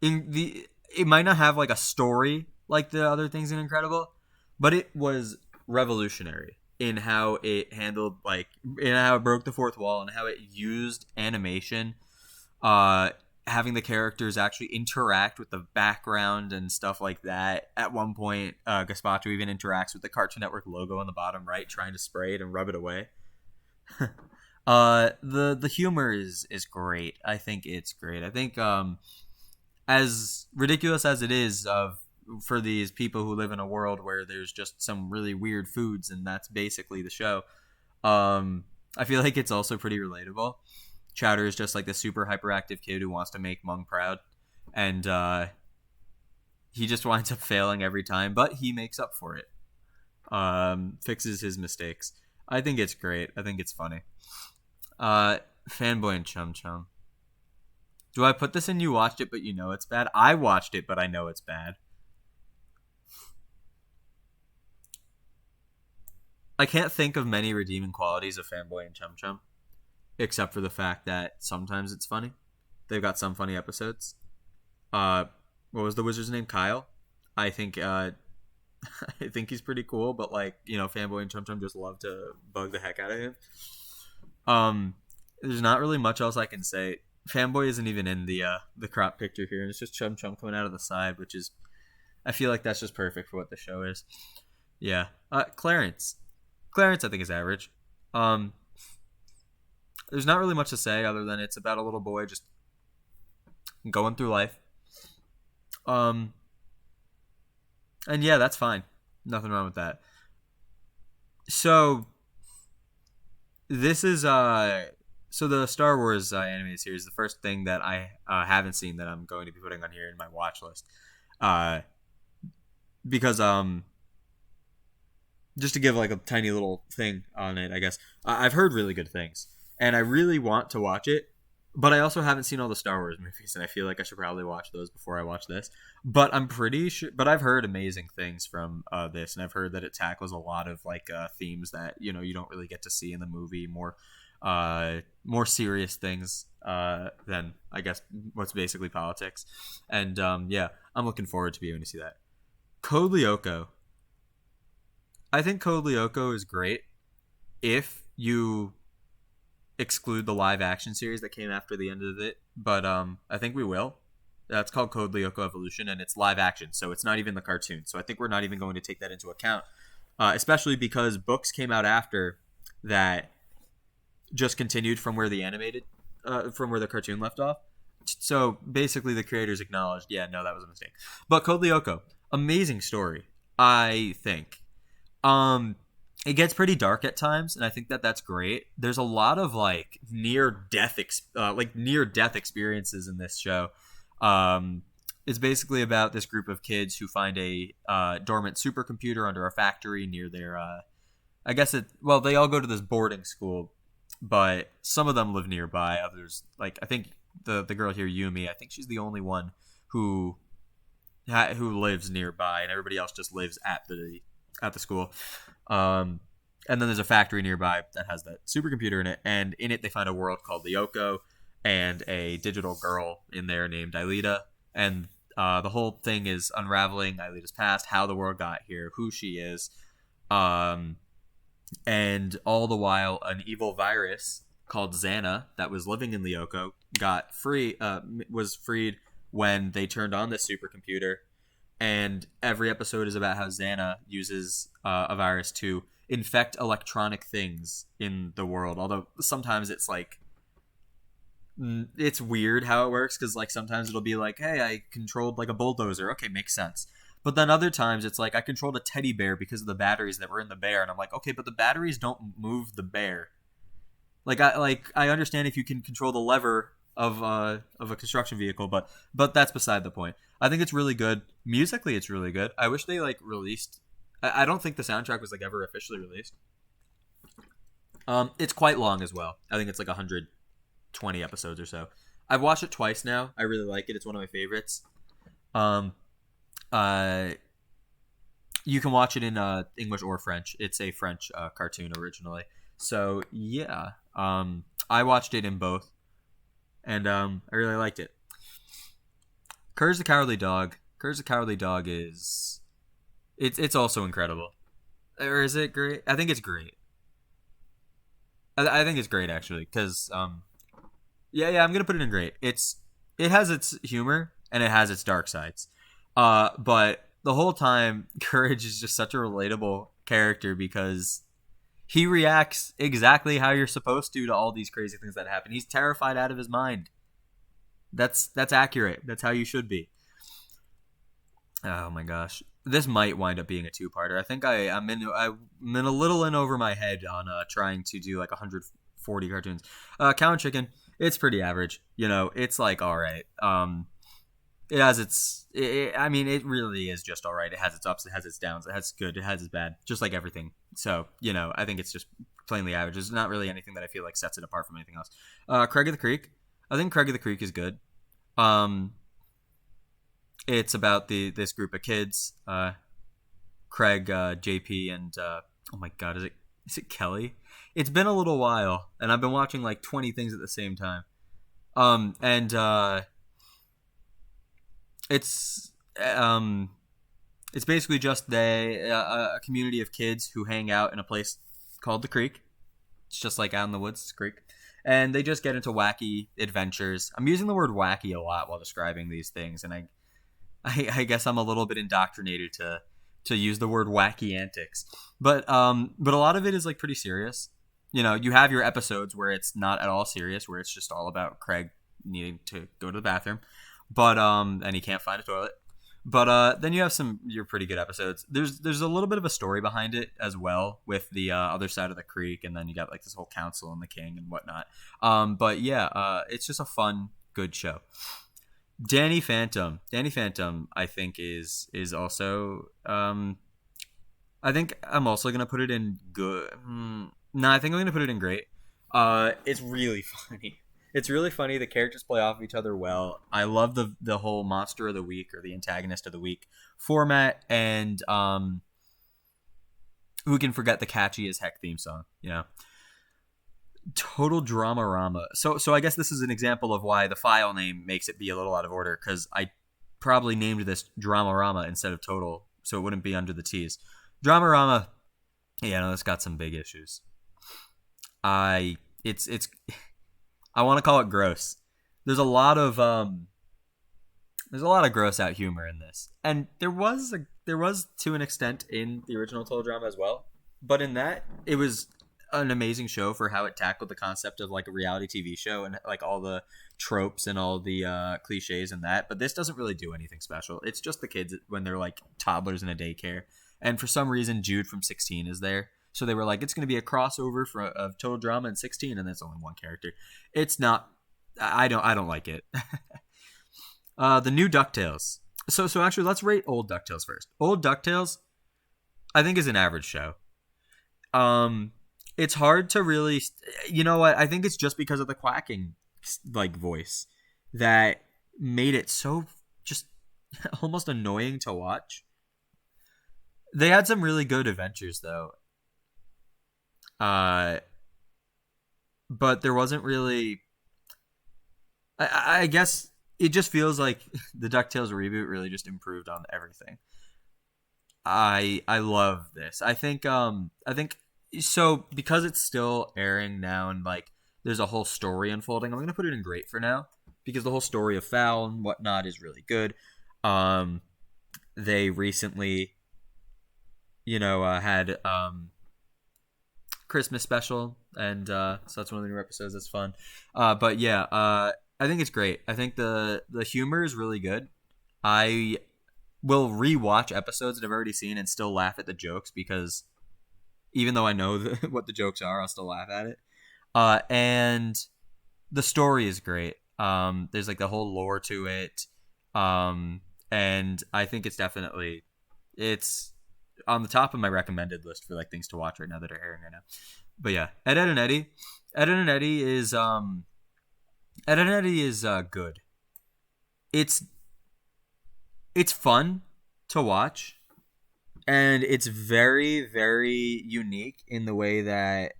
It might not have like a story like the other things in Incredible, but it was revolutionary in how it handled like in how it broke the fourth wall and how it used animation, uh having the characters actually interact with the background and stuff like that. At one point, Gazpacho even interacts with the Cartoon Network logo on the bottom right, trying to spray it and rub it away. The humor is great. I think it's great. I think as ridiculous as it is of for these people who live in a world where there's just some really weird foods and that's basically the show. I feel like it's also pretty relatable. Chowder is just like the super hyperactive kid who wants to make Mung proud, and he just winds up failing every time, but he makes up for it. Fixes his mistakes. I think it's great. I think it's funny. Fanboy and Chum Chum. Do I put this in you watched it but you know it's bad? I watched it but I know it's bad. I can't think of many redeeming qualities of Fanboy and Chum Chum, except for the fact that sometimes it's funny. They've got some funny episodes. What was the wizard's name? Kyle. I think I think he's pretty cool, but like Fanboy and Chum Chum just love to bug the heck out of him. There's not really much else I can say. Fanboy isn't even in the crop picture here, and it's just Chum Chum coming out of the side, which is I feel like that's just perfect for what the show is. Yeah. Clarence. Clarence, I think, is average. There's not really much to say other than it's about a little boy just going through life. And yeah, that's fine. Nothing wrong with that. So this is so the Star Wars animated series. The first thing that I haven't seen that I'm going to be putting on here in my watch list, because just to give like a tiny little thing on it, I guess I've heard really good things, and I really want to watch it. But I also haven't seen all the Star Wars movies, and I feel like I should probably watch those before I watch this. But I'm pretty sure. But I've heard amazing things from this, and I've heard that it tackles a lot of like themes that you don't really get to see in the movie. More serious things than I guess what's basically politics. And yeah, I'm looking forward to being able to see that. Code Lyoko. I think Code Lyoko is great if you exclude the live action series that came after the end of it, but I think we will. That's called Code Lyoko Evolution, and it's live action, so it's not even the cartoon. So I think we're not even going to take that into account, especially because books came out after that, just continued from where from where the cartoon left off. So basically, the creators acknowledged, yeah, no, that was a mistake. But Code Lyoko, amazing story, I think. It gets pretty dark at times, and I think that that's great. There's a lot of like near death experiences in this show. It's basically about this group of kids who find a dormant supercomputer under a factory near their. They all go to this boarding school, but some of them live nearby. Others, like I think the girl here, Yumi, I think she's the only one who lives nearby, and everybody else just lives at the school. And then there's a factory nearby that has that supercomputer in it, and in it they find a world called Lyoko and a digital girl in there named Aelita, and the whole thing is unraveling Aelita's past, how the world got here, who she is, and all the while an evil virus called Xana that was living in Lyoko was freed when they turned on the supercomputer. And every episode is about how Xana uses a virus to infect electronic things in the world. Although sometimes it's like it's weird how it works, because like sometimes it'll be like, hey, I controlled like a bulldozer. Okay, makes sense. But then other times it's like I controlled a teddy bear because of the batteries that were in the bear, and I'm like, okay, but the batteries don't move the bear. I understand if you can control the lever of a construction vehicle, but that's beside the point. I think it's really good musically. It's really good. I wish they like released. I don't think the soundtrack was like ever officially released. It's quite long as well. I think it's like 120 episodes or so. I've watched it twice now. I really like it. It's one of my favorites. Um, uh, you can watch it in English or French. It's a French cartoon originally. So yeah, I watched it in both, and I really liked it. Courage the Cowardly Dog. Courage the Cowardly Dog is it's also incredible. Or is it great? I think it's great. I think it's great actually because yeah, I'm gonna put it in great. It has its humor and it has its dark sides, but the whole time Courage is just such a relatable character because he reacts exactly how you're supposed to all these crazy things that happen. He's terrified out of his mind. That's accurate. That's how you should be. Oh my gosh, this might wind up being a two-parter. I think I'm in a little in over my head on trying to do like 140 cartoons. Cow and Chicken, it's pretty average. You know, it's like all right. It has I mean, it really is just all right. It has its ups, it has its downs, it has its good, it has its bad, just like everything. So you know, I think it's just plainly average. There's not really anything that I feel like sets it apart from anything else. Craig of the Creek, I think Craig of the Creek is good. It's about this group of kids, Craig, JP, and oh my god, is it Kelly? It's been a little while, and I've been watching like 20 things at the same time. And it's it's basically just a community of kids who hang out in a place called the Creek. It's just like out in the woods, it's a creek. And they just get into wacky adventures. I'm using the word wacky a lot while describing these things, and I guess I'm a little bit indoctrinated to use the word wacky antics. But a lot of it is like pretty serious. You know, you have your episodes where it's not at all serious, where it's just all about Craig needing to go to the bathroom, but and he can't find a toilet. But then you have your pretty good episodes. There's a little bit of a story behind it as well with the other side of the creek, and then you got like this whole council and the king and whatnot. But yeah, it's just a fun, good show. Danny Phantom, I think is also. I think I'm also gonna put it in good. No, I think I'm gonna put it in great. It's really funny. It's really funny. The characters play off of each other well. I love the whole monster of the week or the antagonist of the week format, and who can forget the catchy as heck theme song? You know, total drama rama. So I guess this is an example of why the file name makes it be a little out of order because I probably named this drama rama instead of total, so it wouldn't be under the T's. Drama rama. Yeah, no, it's got some big issues. It's I want to call it gross. There's a lot of gross out humor in this, and there was to an extent in the original Total Drama as well. But in that, it was an amazing show for how it tackled the concept of like a reality TV show and like all the tropes and all the cliches and that. But this doesn't really do anything special. It's just the kids when they're like toddlers in a daycare, and for some reason Jude from 16 is there. So they were like, it's going to be a crossover of Total Drama and 16, and that's only one character. It's not. I don't like it. The new DuckTales. So actually, let's rate old DuckTales first. Old DuckTales, I think, is an average show. It's hard to really. You know what? I think it's just because of the quacking like voice that made it so just almost annoying to watch. They had some really good adventures though. But there wasn't really. I guess it just feels like the DuckTales reboot really just improved on everything. I love this. I think so because it's still airing now and like there's a whole story unfolding. I'm gonna put it in great for now because the whole story of Fowl and whatnot is really good. They recently, had Christmas special, and so that's one of the new episodes. That's fun. But yeah, I think it's great. I think the humor is really good. I will rewatch episodes that I've already seen and still laugh at the jokes because even though I know what the jokes are, I'll still laugh at it. And the story is great. There's like the whole lore to it. Um, and I think it's on the top of my recommended list for like things to watch right now that are airing right now. But yeah, Ed and Eddie. Ed and Eddie is good. It's it's fun to watch, and it's very very unique in the way that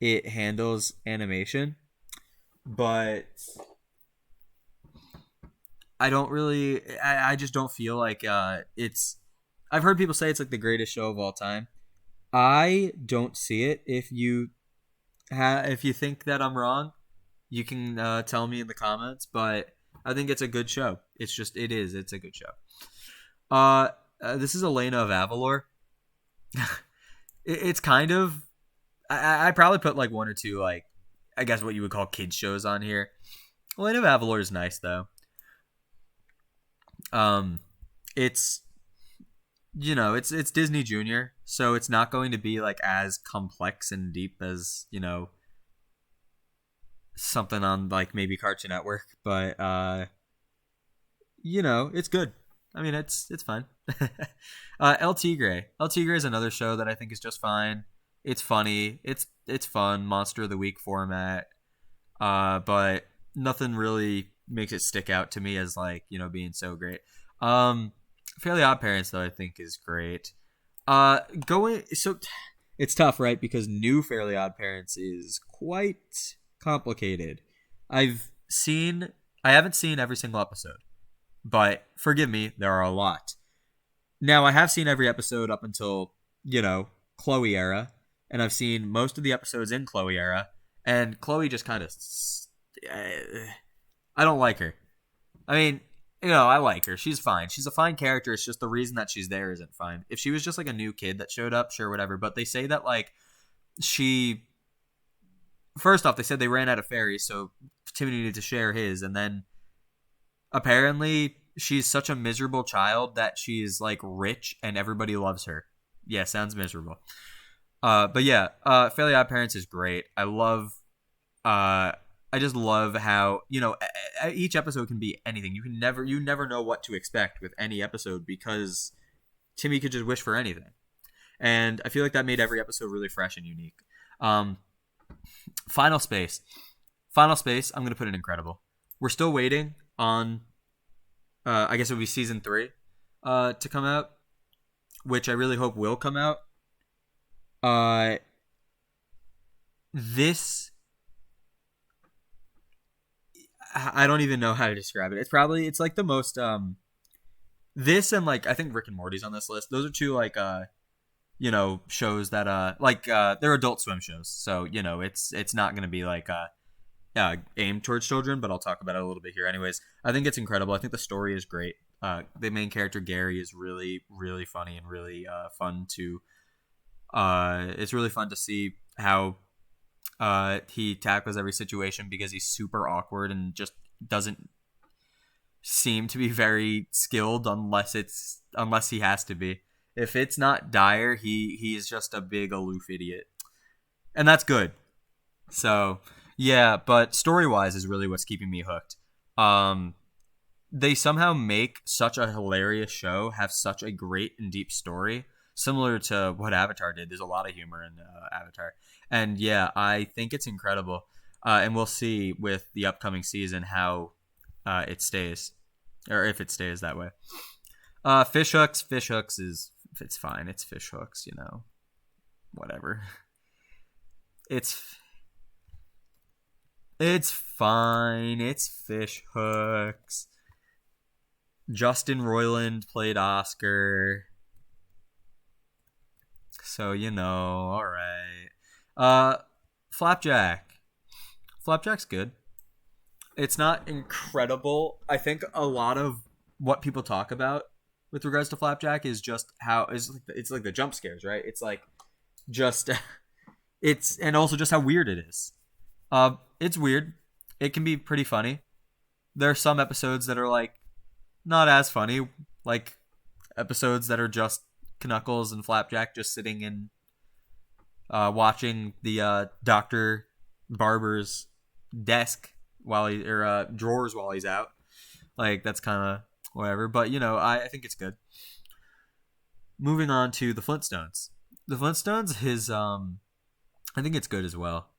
it handles animation. But I just don't feel like it's. I've heard people say it's like the greatest show of all time. I don't see it. If you think that I'm wrong, you can tell me in the comments. But I think it's a good show. It's a good show. This is Elena of Avalor. It's kind of. I probably put like one or two like I guess what you would call kids shows on here. Elena of Avalor is nice though. Um, it's it's Disney Junior, so it's not going to be like as complex and deep as something on like maybe Cartoon Network, but it's good. I mean, it's fine. El Tigre. El Tigre is another show that I think is just fine. It's funny. It's fun. Monster of the Week format. But nothing really makes it stick out to me as like being so great. Fairly Odd Parents though I think is great. Going so it's tough, right? Because new Fairly Odd Parents is quite complicated. I haven't seen every single episode, but forgive me, there are a lot. Now I have seen every episode up until Chloe era, and I've seen most of the episodes in Chloe era, and Chloe just kind of I don't like her. I mean, I like her. She's fine. She's a fine character. It's just the reason that she's there isn't fine. If she was just like a new kid that showed up, sure, whatever. But they say that like she. First off, they said they ran out of fairies, so Timmy needed to share his, and then apparently she's such a miserable child that she's like rich and everybody loves her. Yeah, sounds miserable. But yeah, Fairly Odd Parents is great. I just love how each episode can be anything. You never know what to expect with any episode because Timmy could just wish for anything, and I feel like that made every episode really fresh and unique. Final Space. I'm gonna put it incredible. We're still waiting on. I guess it would be season 3 to come out, which I really hope will come out. This I don't even know how to describe it. It's like the most this and like I think Rick and Morty's on this list. Those are two like shows that they're Adult Swim shows. So, it's not going to be like aimed towards children, but I'll talk about it a little bit here anyways. I think it's incredible. I think the story is great. The main character Gary is really really funny and really fun to it's really fun to see how he tackles every situation because he's super awkward and just doesn't seem to be very skilled unless he has to be. If it's not dire, he's just a big aloof idiot, and that's good. So yeah, but story wise is really what's keeping me hooked. They somehow make such a hilarious show have such a great and deep story, similar to what Avatar did. There's a lot of humor in Avatar. And yeah, I think it's incredible. And we'll see with the upcoming season how it stays, or if it stays that way. Fish hooks is it's fine. It's fish hooks, whatever. It's fine. It's fish hooks. Justin Roiland played Oscar. So, all right. Flapjack. Flapjack's good. It's not incredible. I think a lot of what people talk about with regards to Flapjack is just how it's like the jump scares, right? It's like just and also just how weird it is. It's weird. It can be pretty funny. There are some episodes that are like not as funny, like episodes that are just Knuckles and Flapjack just sitting and watching the doctor Barber's desk while he or drawers while he's out. Like that's kind of whatever. But I think it's good. Moving on to the Flintstones. The Flintstones, I think it's good as well.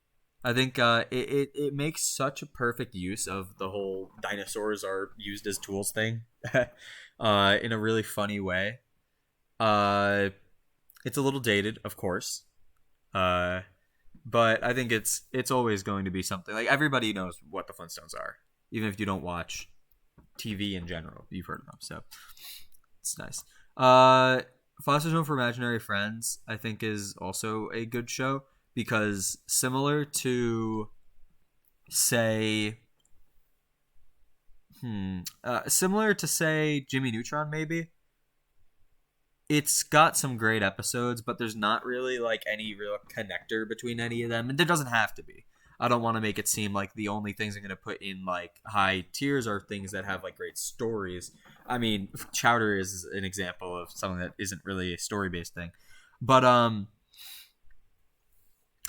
I think it makes such a perfect use of the whole dinosaurs are used as tools thing, in a really funny way. Uh, it's a little dated, of course, uh, but I think it's always going to be something like everybody knows what the Flintstones are, even if you don't watch TV in general. You've heard of them, so it's nice. Foster's Home for Imaginary Friends, I think, is also a good show because say, similar to say Jimmy Neutron, maybe. It's got some great episodes, but there's not really like any real connector between any of them, and there doesn't have to be. I don't want to make it seem like the only things I'm going to put in like high tiers are things that have like great stories. I mean, Chowder is an example of something that isn't really a story based thing, but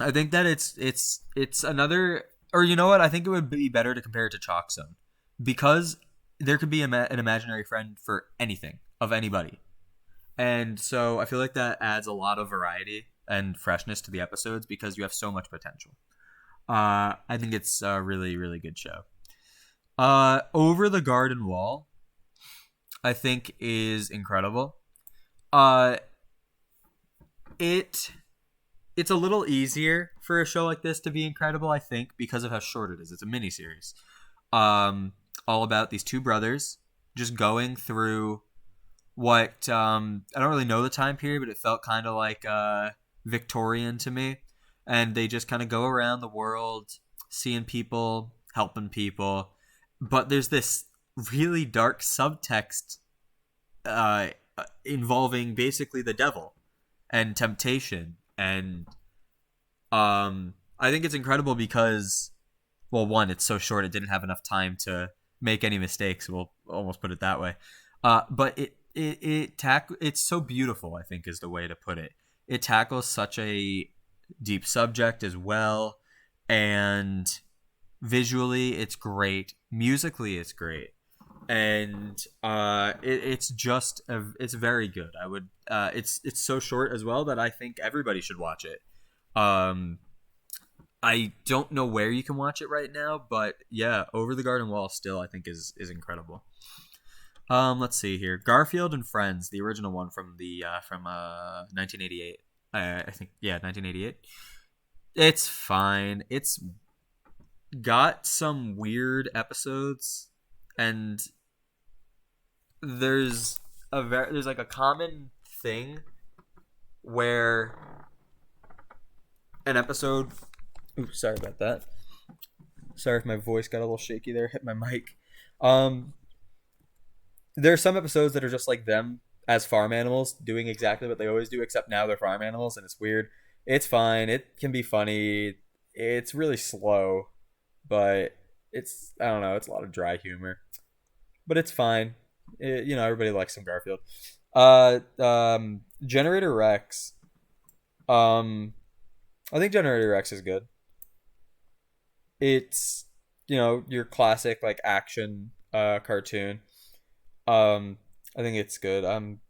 I think that it's another, or you know what? I think it would be better to compare it to Chalk Zone because there could be an imaginary friend for anything of anybody, and so I feel like that adds a lot of variety and freshness to the episodes because you have so much potential. I think it's a really, really good show. Over the Garden Wall, I think is incredible. Uh, it's a little easier for a show like this to be incredible, I think, because of how short it is. It's a miniseries, all about these two brothers just going through what I don't really know the time period, but it felt kind of like Victorian to me, and they just kind of go around the world, seeing people, helping people, but there's this really dark subtext uh, involving basically the devil and temptation and I think it's incredible because, well, one, it's so short; it didn't have enough time to make any mistakes. We'll almost put it that way. But it's so beautiful. I think is the way to put it. It tackles such a deep subject as well, and visually, it's great. Musically, it's great, and it's very good. I would it's so short as well that I think everybody should watch it. Um, I don't know where you can watch it right now, but yeah, Over the Garden Wall still I think is incredible. Let's see here. Garfield and Friends, the original one from 1988. I think, yeah, 1988. It's fine. It's got some weird episodes, and there's like a common thing where an episode. Ooh, sorry about that. Sorry if my voice got a little shaky there. Hit my mic. Um, there are some episodes that are just like them as farm animals doing exactly what they always do, except now they're farm animals, and it's weird. It's fine. It can be funny. It's really slow, but it's, I don't know. It's a lot of dry humor, but it's fine. Everybody likes some Garfield. Generator Rex. Um, I think Generator Rex is good. It's your classic like action cartoon. I think it's good. I'm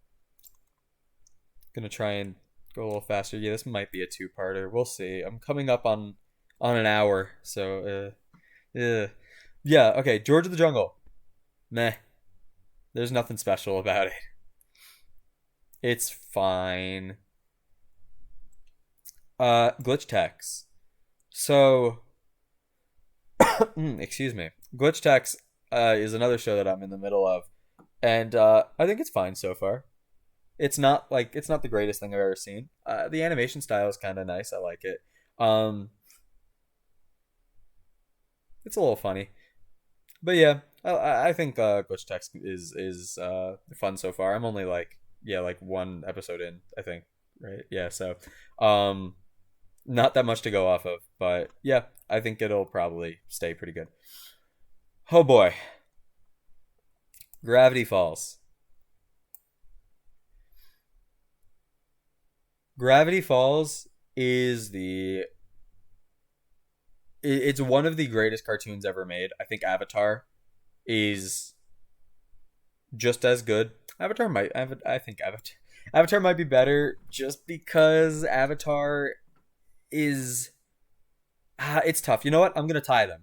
gonna try and go a little faster. Yeah, this might be a two-parter. We'll see. I'm coming up on an hour, so yeah. Okay, George of the Jungle. Meh. There's nothing special about it. It's fine. Glitch Techs. So, excuse me. Glitch Techs is another show that I'm in the middle of, and I think it's fine so far. It's not the greatest thing I've ever seen. The animation style is kind of nice. I like it. Um, it's a little funny, but yeah, I think Glitch Techs is fun so far. I'm only like one episode in, I think, right? Yeah, so um, not that much to go off of, but yeah, I think it'll probably stay pretty good. Oh boy, Gravity Falls. Gravity Falls is it's one of the greatest cartoons ever made. I think Avatar is just as good. I think Avatar might be better just because Avatar is it's tough. You know what? I'm gonna tie them.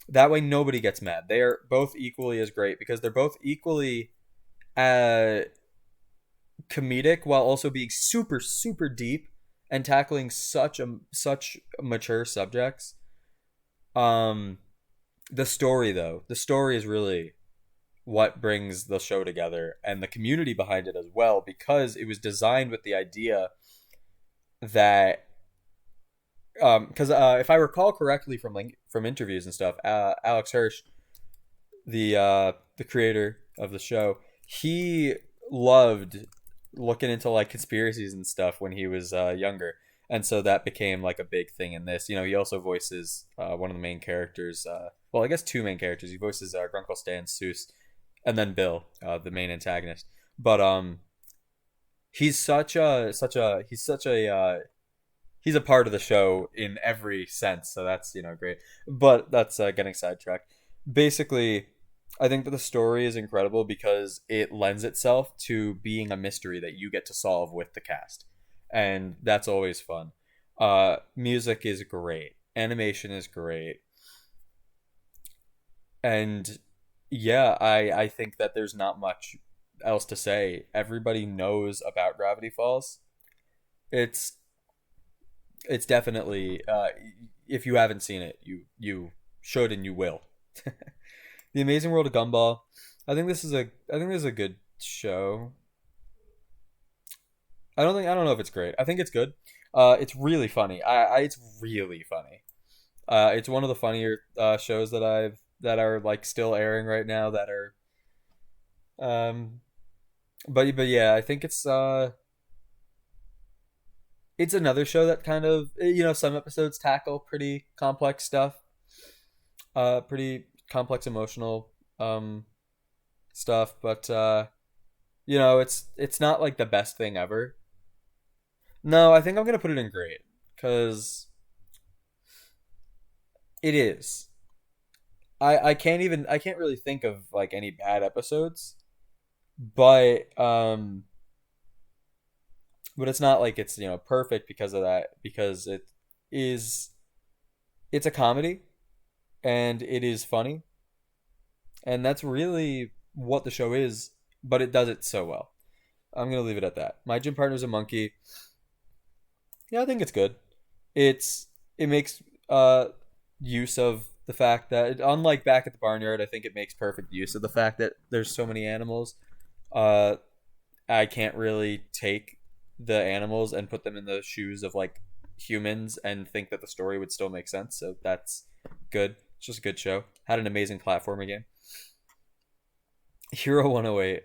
That way nobody gets mad. They are both equally as great because they're both equally uh comedic while also being super super deep and tackling such mature subjects. Um the story though, the story is really what brings the show together and the community behind it as well because it was designed with the idea that because if I recall correctly from interviews and stuff, Alex Hirsch, the creator of the show, he loved looking into like conspiracies and stuff when he was younger, and so that became like a big thing in this. You know, he also voices one of the main characters. Well, I guess two main characters. He voices Grunkle Stan, Seuss, and then Bill, the main antagonist. But he's a part of the show in every sense, so that's great. But that's getting sidetracked. Basically, I think that the story is incredible because it lends itself to being a mystery that you get to solve with the cast, and that's always fun. Music is great, animation is great, and yeah, I think that there's not much else to say. Everybody knows about Gravity Falls. It's it's definitely if you haven't seen it, you should and you will. The Amazing World of Gumball. I think this is a good show. I don't know if it's great. I think it's good. It's really funny. It's really funny. It's one of the funnier shows that are like still airing right now that are um but yeah, I think it's another show that kind of some episodes tackle pretty complex stuff, pretty complex emotional stuff, but it's not like the best thing ever. No, I think I'm gonna put it in great because it is. I can't really think of like any bad episodes, but it's not like it's perfect because of that because is it's a comedy and it is funny, and that's really what the show is, but it does it so well. I'm gonna leave it at that. My gym partner's a monkey. Yeah, I think it's good. It makes use of the fact that unlike back at the barnyard, I think it makes perfect use of the fact that there's so many animals. Uh, I can't really take the animals and put them in the shoes of like humans and think that the story would still make sense. So that's good. It's just a good show. Had an amazing platforming game. Hero 108.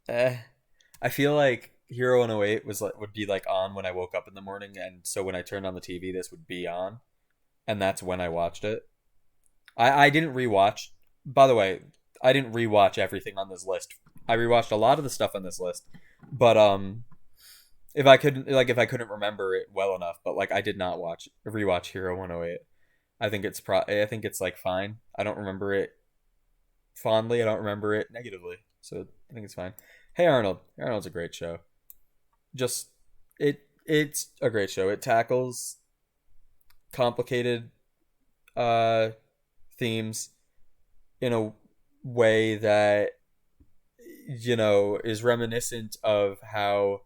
Eh, I feel like Hero 108 was like would be like on when I woke up in the morning, and so when I turned on the TV, this would be on, and that's when I watched it. I didn't rewatch. By the way, I didn't rewatch everything on this list. I rewatched a lot of the stuff on this list, but if I couldn't remember it well enough, but like I did not watch rewatch Hero 108. I think it's like fine. I don't remember it fondly. I don't remember it negatively, so I think it's fine. Hey Arnold. Arnold's a great show. Just it's a great show. It tackles complicated uh themes in a way that is reminiscent of how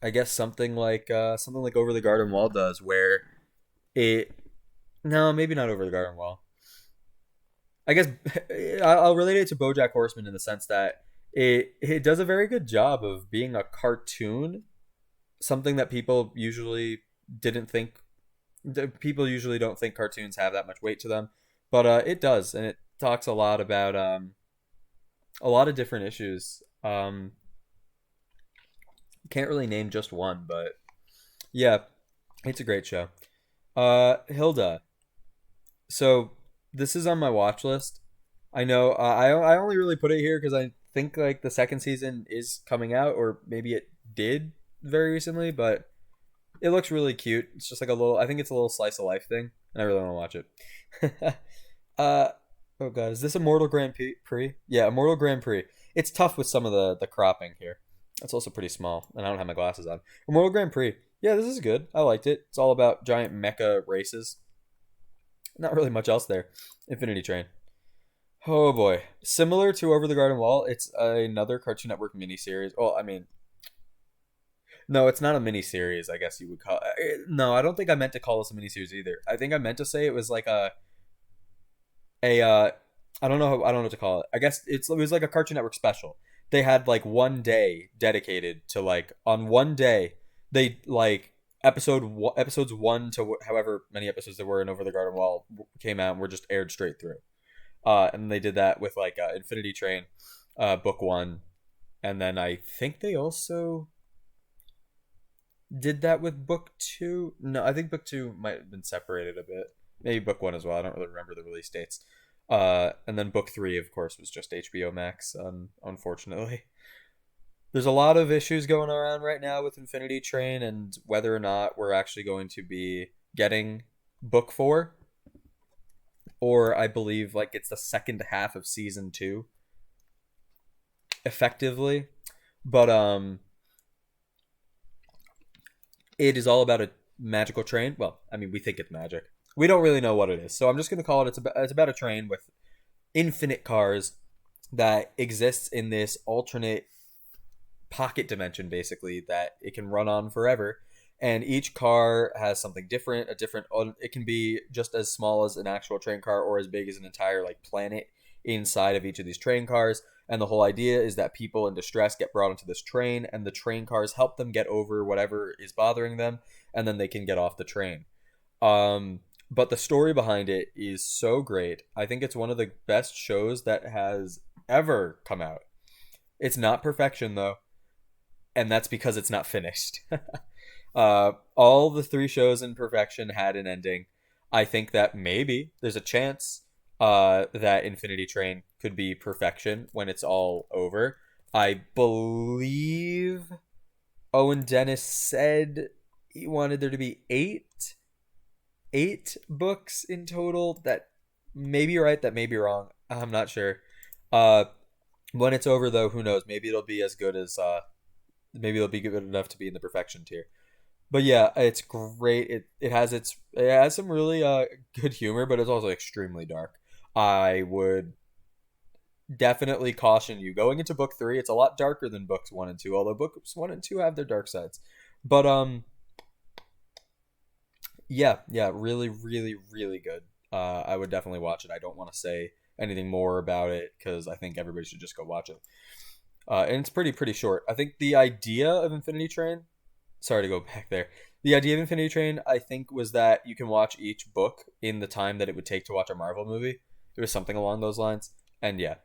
I guess something like Over the Garden Wall does, where it no, maybe not Over the Garden Wall. I guess I'll relate it to BoJack Horseman in the sense that it does a very good job of being a cartoon, something that people usually didn't think. People usually don't think cartoons have that much weight to them, but it does, and it talks a lot about a lot of different issues. Can't really name just one, but yeah, it's a great show. Hilda. So this is on my watch list. I know I only really put it here because I think like the second season is coming out, or maybe it did very recently, but It looks really cute. It's just like a little. I think it's a little slice of life thing, and I really want to watch it. uh, oh god, is this a Mortal Grand Prix? Yeah, a Mortal Grand Prix. It's tough with some of the cropping here. It's also pretty small, and I don't have my glasses on. A Mortal Grand Prix. Yeah, this is good. I liked it. It's all about giant mecha races. Not really much else there. Infinity Train. Oh boy. Similar to Over the Garden Wall, it's another Cartoon Network miniseries. Well, I mean, no, it's not a miniseries, I guess you would call it. No, I don't think I meant to call this a miniseries either. I think I meant to say it was like a I don't know I don't know what to call it. I guess it was like a Cartoon Network special. They had like one day dedicated to like on one day they like episodes 1 to however many episodes there were in Over the Garden Wall came out and were just aired straight through. And they did that with like Infinity Train, book 1, and then I think they also did that with book 2. No, I think book 2 might have been separated a bit. Maybe book 1 as well. I don't really remember the release dates. And then book 3, of course, was just HBO Max. Unfortunately, there's a lot of issues going around right now with Infinity Train and whether or not we're actually going to be getting book 4, or I believe like it's the second half of season 2, effectively. But it is all about a magical train. Well, I mean, we think it's magic. We don't really know what it is, so I'm just gonna call it. It's about a train with infinite cars that exists in this alternate pocket dimension, basically, that it can run on forever. And each car has something different. It can be just as small as an actual train car, or as big as an entire like planet inside of each of these train cars. And the whole idea is that people in distress get brought into this train, and the train cars help them get over whatever is bothering them, and then they can get off the train. But the story behind it is so great. I think it's one of the best shows that has ever come out. It's not perfection though, and that's because it's not finished. All the 3 shows in perfection had an ending. I think that maybe there's a chance that Infinity Train could be perfection when it's all over. I believe Owen Dennis said he wanted there to be eight books in total. That may be right, that may be wrong. I'm not sure. Uh, when it's over, though, who knows? Maybe it'll be as good as maybe it'll be good enough to be in the perfection tier. But yeah, it's great. It has some really good humor, but it's also extremely dark. I would definitely caution you going into book 3. It's a lot darker than books 1 and 2, although books 1 and 2 have their dark sides. But yeah, yeah, really, really, really good. I would definitely watch it. I don't want to say anything more about it because I think everybody should just go watch it. And it's pretty short. I think the idea of Infinity Train. Sorry to go back there. The idea of Infinity Train, I think, was that you can watch each book in the time that it would take to watch a Marvel movie. It was something along those lines. And yeah,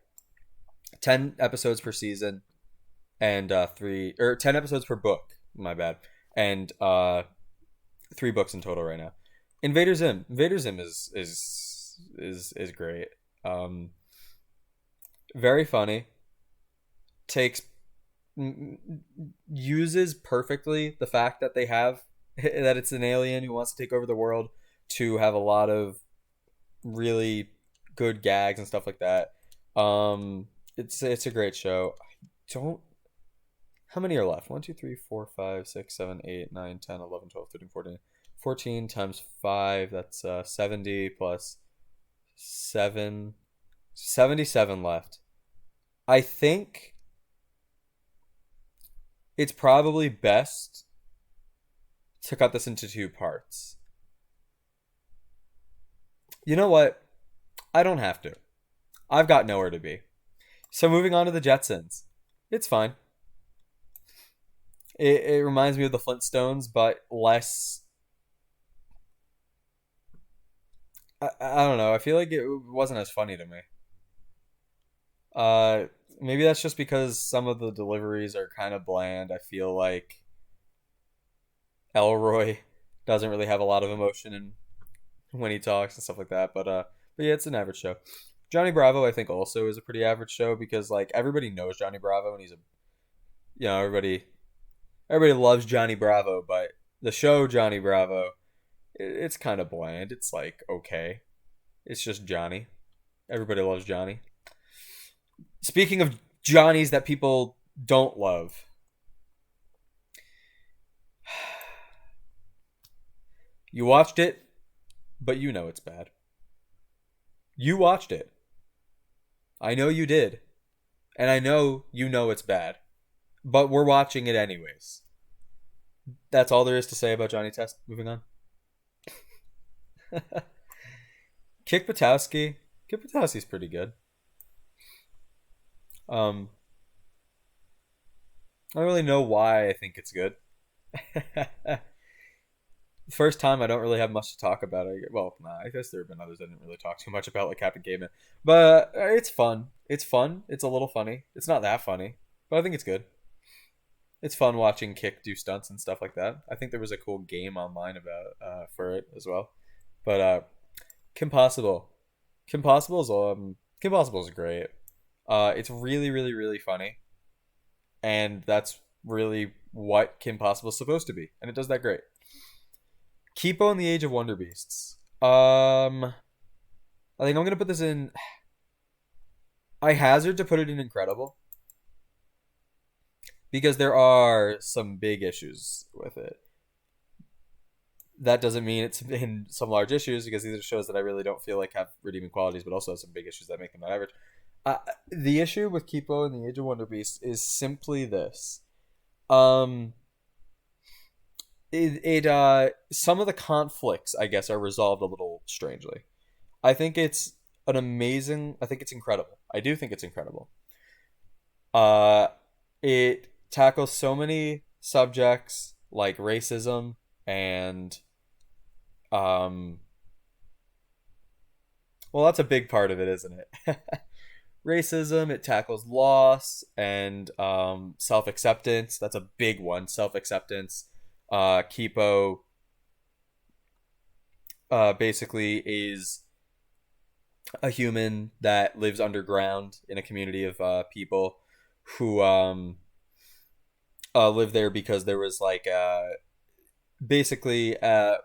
10 episodes per season, and 10 episodes per book. My bad. And 3 books in total right now. Invader Zim. Invader Zim is great. Very funny. Takes Uses perfectly the fact that they have that it's an alien who wants to take over the world to have a lot of really good gags and stuff like that. It's a great show. I don't How many are left? 1, 2, 3, 4, 5, 6, 7, 8, 9, 10, 11, 12, 13, 14. 14 times 5, that's 70 plus 7. 77 left. I think it's probably best to cut this into 2 parts. You know what? I don't have to. I've got nowhere to be. So moving on to the Jetsons. It's fine. It reminds me of the Flintstones, but less. I don't know. I feel like it wasn't as funny to me. Uh, Maybe that's just because some of the deliveries are kind of bland. I feel like Elroy doesn't really have a lot of emotion in when he talks and stuff like that. But yeah, it's an average show. Johnny Bravo, I think, also is a pretty average show because like everybody knows Johnny Bravo and he's a, everybody loves Johnny Bravo, but The show Johnny Bravo, it's kind of bland. It's like okay. It's just Johnny. Everybody loves Johnny. Speaking of Johnnies that people don't love, you watched it, but you know it's bad. You watched it. I know you did. And I know you know it's bad. But we're watching it anyways. That's all there is to say about Johnny Test. Moving on. Kick Patowski. Kick Patowski's pretty good. Um, I don't really know why I think it's good. First time, I don't really have much to talk about. Well, nah, I guess there have been others I didn't really talk too much about, like Captain Caveman. But it's fun. It's fun. It's a little funny. It's not that funny, but I think it's good. It's fun watching Kick do stunts and stuff like that. I think there was a cool game online about for it as well. But Kim Possible, Kim Possible is great. It's really, really, really funny, and that's really what Kim Possible is supposed to be, and it does that great. Kipo and the Age of Wonder Beasts. I think I'm gonna put this in. I hazard to put it in Incredible because there are some big issues with it. That doesn't mean it's in some large issues because these are shows that I really don't feel like have redeeming qualities, but also have some big issues that make them not average. The issue with Kipo and the Age of Wonder Beasts is simply this. Um, some of the conflicts, I guess, are resolved a little strangely. I think it's I think it's incredible. I do think it's incredible. Uh, it tackles so many subjects like racism and um well, that's a big part of it, isn't it? Racism, it tackles loss and self-acceptance. That's a big one. Self-acceptance. Kipo basically is a human that lives underground in a community of people who live there because there was like basically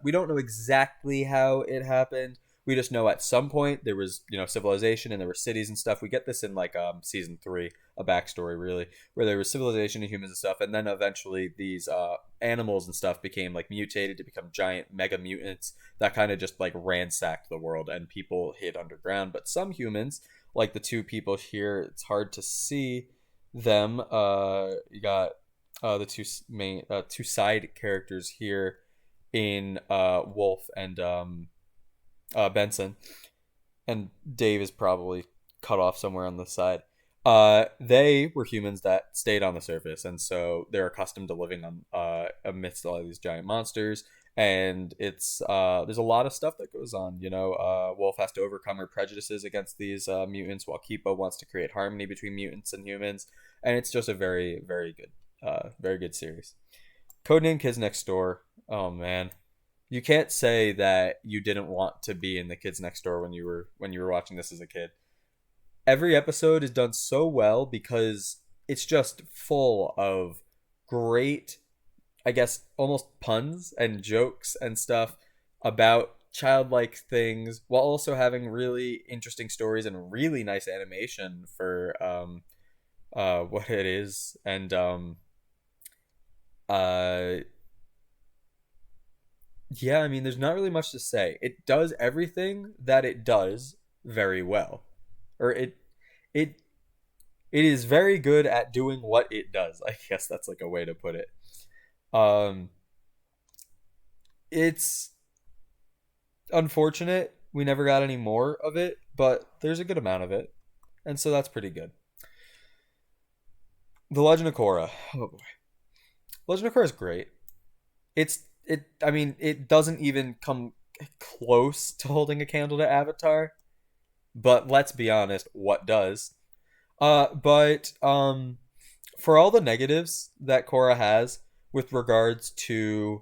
we don't know exactly how it happened. We just know at some point there was civilization and there were cities and stuff. We get this in like season 3, a backstory really, where there was civilization and humans and stuff, and then eventually these animals and stuff became like mutated to become giant mega mutants that kind of just like ransacked the world, and people hid underground. But some humans, like the two people here, it's hard to see them. You got the two side characters here in Wolf and Benson, and Dave is probably cut off somewhere on the side. They were humans that stayed on the surface, and so they're accustomed to living on amidst all of these giant monsters. And it's there's a lot of stuff that goes on. Wolf has to overcome her prejudices against these mutants, while Kipo wants to create harmony between mutants and humans. And it's just a very, very good series. Codename Kids Next Door. Oh man, you can't say that you didn't want to be in the Kids Next Door when you were watching this as a kid. Every episode is done so well because it's just full of great, I guess, almost puns and jokes and stuff about childlike things, while also having really interesting stories and really nice animation for what it is. And uh yeah, I mean, there's not really much to say. It does everything that it does very well, or it it is very good at doing what it does. I guess that's like a way to put it. Um, it's unfortunate we never got any more of it, but there's a good amount of it, and so that's pretty good. The Legend of Korra. Oh boy, Legend of Korra is great. It. I mean, it doesn't even come close to holding a candle to Avatar, but let's be honest, what does? But for all the negatives that Korra has with regards to,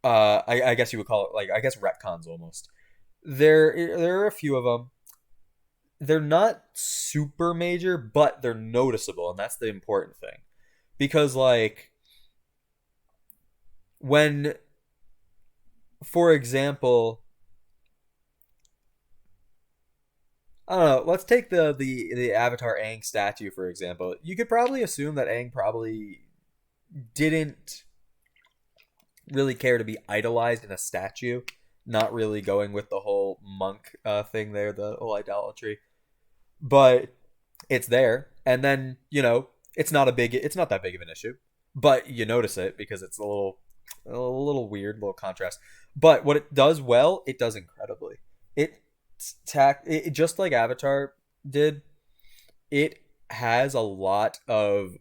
I guess you would call it like I guess retcons almost. There are a few of them. They're not super major, but they're noticeable, and that's the important thing. Because like when, for example, I don't know. Let's take the Avatar Aang statue for example. You could probably assume that Aang probably didn't really care to be idolized in a statue, not really going with the whole monk thing there, the whole idolatry. But it's there, and then it's not that big of an issue, but you notice it because it's a little weird, little contrast. But what it does well, it does incredibly. It it just like Avatar did. It has a lot of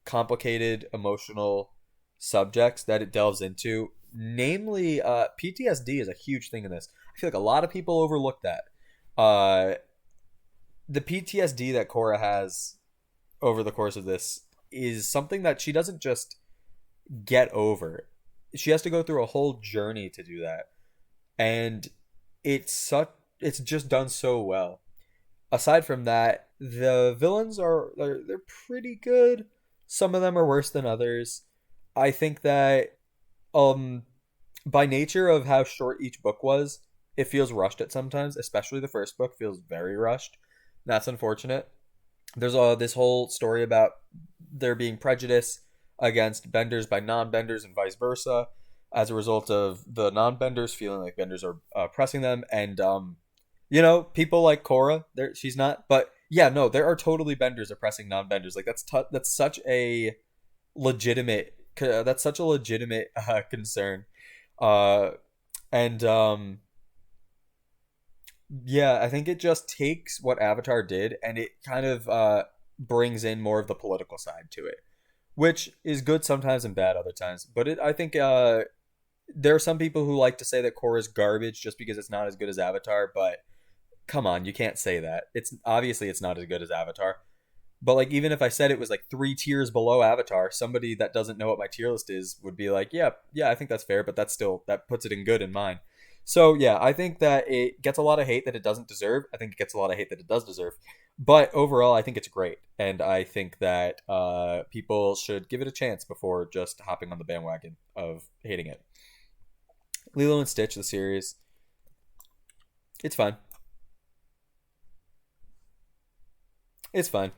complicated emotional subjects that it delves into. Namely, PTSD is a huge thing in this. I feel like a lot of people overlook that. Uh, the PTSD that Korra has over the course of this is something that she doesn't just get over. She has to go through a whole journey to do that, and it's just done so well. Aside from that, the villains they're pretty good. Some of them are worse than others. I think that um by nature of how short each book was, it feels rushed at sometimes, especially the first book feels very rushed. That's unfortunate. There's this whole story about there being prejudice against benders by non-benders and vice versa as a result of the non-benders feeling like benders are pressing them, and people like Korra, there she's not, but yeah, no, there are totally benders oppressing non-benders. Like that's such a legitimate concern. uh and Yeah, I think it just takes what Avatar did and it kind of brings in more of the political side to it, which is good sometimes and bad other times. But I think there are some people who like to say that Korra's garbage just because it's not as good as Avatar, but come on, you can't say that. It's obviously it's not as good as Avatar. But like even if I said it was like 3 tiers below Avatar, somebody that doesn't know what my tier list is would be like, yeah, yeah, I think that's fair, but that puts it in good in mine. So yeah, I think that it gets a lot of hate that it doesn't deserve. I think it gets a lot of hate that it does deserve. But overall, I think it's great, and I think that people should give it a chance before just hopping on the bandwagon of hating it. Lilo and Stitch, the series, it's fine. It's fine.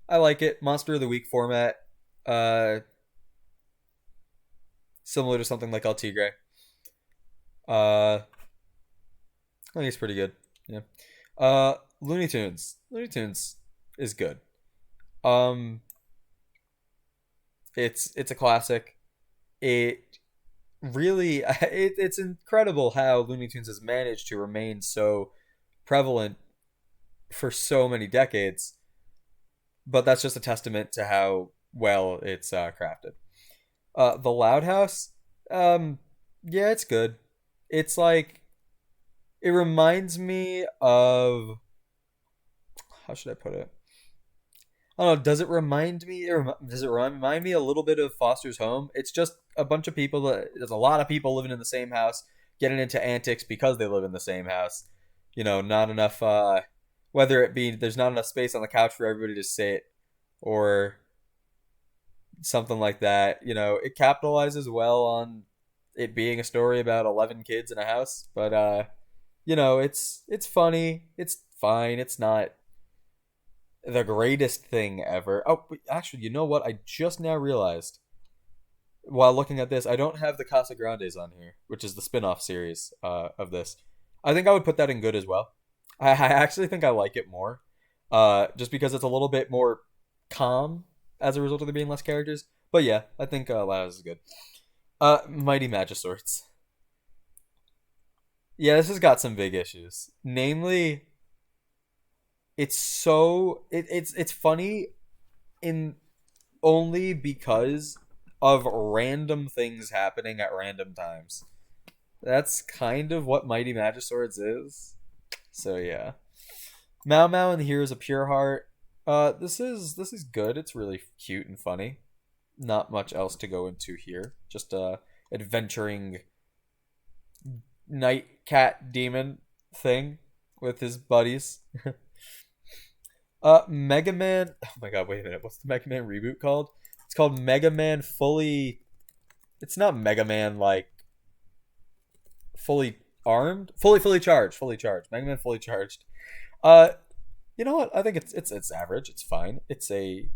I like it. Monster of the Week format, uh, similar to something like El Tigre. I think it's pretty good. Yeah. Looney Tunes. Looney Tunes is good. Um, it's a classic. It really it's incredible how Looney Tunes has managed to remain so prevalent for so many decades. But that's just a testament to how well it's crafted. The Loud House, um, yeah, it's good. It's like it reminds me of how should I put it? I don't know. Does it remind me? Does it remind me a little bit of Foster's Home? It's just a bunch of people. There's a lot of people living in the same house, getting into antics because they live in the same house. Not enough. Whether it be there's not enough space on the couch for everybody to sit, or something like that. It capitalizes well on it being a story about 11 kids in a house, but it's funny. It's fine. It's not the greatest thing ever. Oh, actually, you know what? I just now realized while looking at this, I don't have the Casa Grandes on here, which is the spin-off series of this. I think I would put that in good as well. I actually think I like it more, just because it's a little bit more calm as a result of there being less characters. But yeah, I think Laos is good. Mighty Magisaurus. Yeah, this has got some big issues. Namely, it's funny in only because of random things happening at random times. That's kind of what Mighty Magisaurus is. So yeah. Mao Mao and the Heroes of Pure Heart. This is good. It's really cute and funny. Not much else to go into here. Just a adventuring night cat demon thing with his buddies. Mega Man. Oh my god, wait a minute. What's the Mega Man reboot called? It's called Mega Man Fully. It's not Mega Man like fully armed, fully charged, fully charged. Mega Man fully charged. Uh, you know what? I think it's average. It's fine. It's a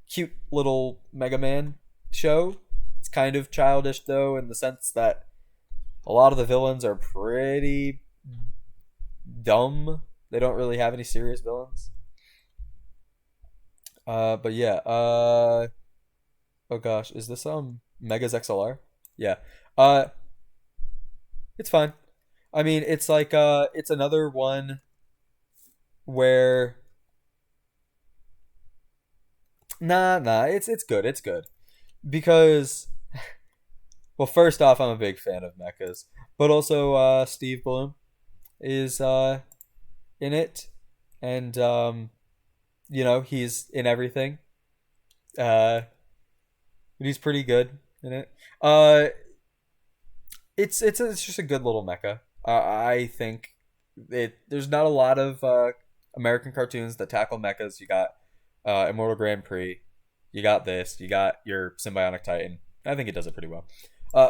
cute little Mega Man show. It's kind of childish though, in the sense that a lot of the villains are pretty dumb. They don't really have any serious villains. But yeah. Oh gosh, is this Mega's XLR? Yeah. Uh, it's fine. I mean, it's like it's another one where nah, it's good. It's good because well, first off, I'm a big fan of mechas, but also Steve Bloom is in it, and he's in everything. Uh, but he's pretty good in it. Uh, it's just a good little mecha. I think there's not a lot of American cartoons that tackle mechas. You got Immortal Grand Prix. You got this. You got your Symbionic Titan. I think it does it pretty well.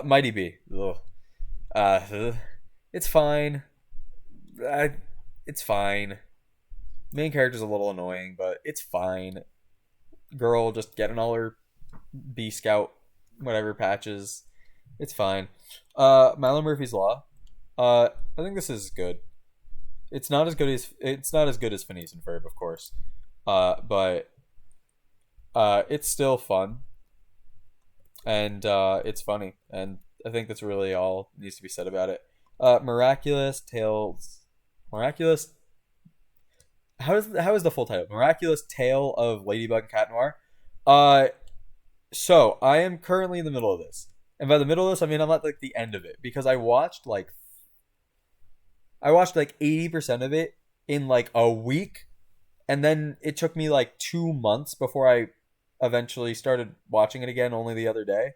Mighty B. Ugh. Uh, it's fine. I, it's fine. Main character's a little annoying, but it's fine. Girl just getting all her B Scout whatever patches. It's fine. Milo Murphy's Law. I think this is good. It's not as good as Phineas and Ferb, of course. But it's still fun and it's funny, and I think that's really all needs to be said about it. Miraculous Tales, Miraculous. How is the full title? Miraculous Tale of Ladybug and Cat Noir. Uh, so I am currently in the middle of this, and by the middle of this, I mean I'm at like the end of it because I watched like 80% of it in like a week, and then it took me like 2 months before I eventually started watching it again only the other day.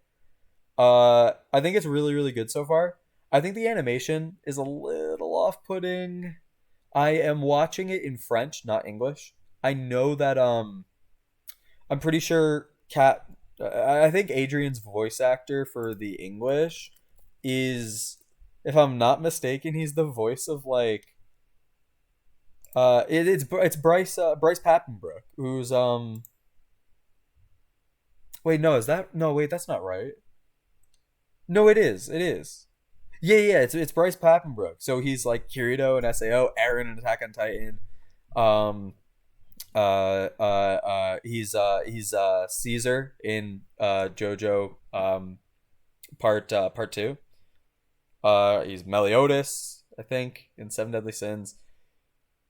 I think it's really, really good so far. I think the animation is a little off-putting. I am watching it in French, not English. I know that I'm pretty sure Cat I think Adrian's voice actor for the English is, if I'm not mistaken, he's the voice of like it's Bryce Papenbrook, who's wait, no, is that no wait, that's not right. No, it is. It is. Yeah, it's Bryce Papenbrook. So he's like Kirito and SAO, Aaron in Attack on Titan. Um he's Caesar in JoJo part 2. He's Meliodas, I think, in Seven Deadly Sins.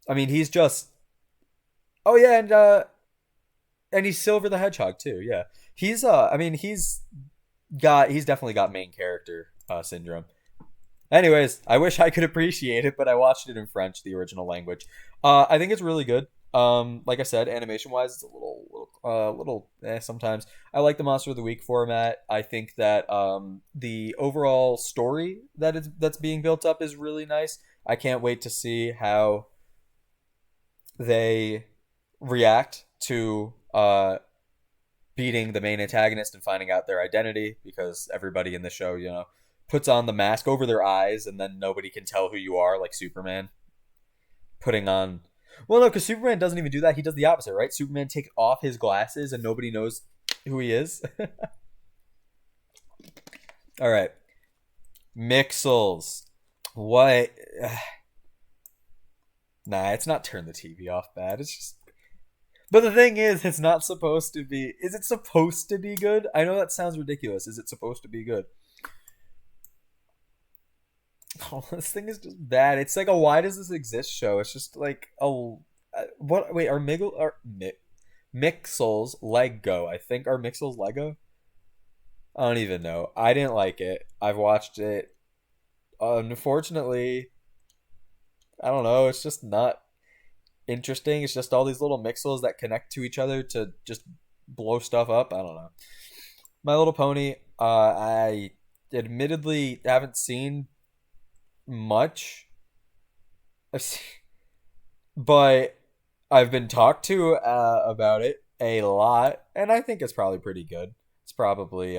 I mean, he's just oh yeah, and he's Silver the Hedgehog too. Yeah, he's I mean he's definitely got main character syndrome. Anyways, I wish I could appreciate it, but I watched it in French, the original language. I think it's really good. Like I said, animation wise, it's a little sometimes. I like the Monster of the Week format. I think that the overall story that's being built up is really nice. I can't wait to see how they react to beating the main antagonist and finding out their identity, because everybody in the show, puts on the mask over their eyes and then nobody can tell who you are, like Superman putting on. Well, no, because Superman doesn't even do that. He does the opposite, right? Superman takes off his glasses and nobody knows who he is. All right. Mixels. What? Nah, it's not turn the TV off bad. It's just. But the thing is, it's not supposed to be. Is it supposed to be good? I know that sounds ridiculous. Is it supposed to be good? Oh, this thing is just bad. It's like a why does this exist show. It's just like a what? Wait, Mixels Lego? I think are Mixels Lego. I don't even know. I didn't like it. I've watched it. Unfortunately, I don't know. It's just not interesting. It's just all these little Mixels that connect to each other to just blow stuff up. I don't know. My Little Pony. I admittedly haven't seen much, but I've been talked to about it a lot, and I think it's probably pretty good. It's probably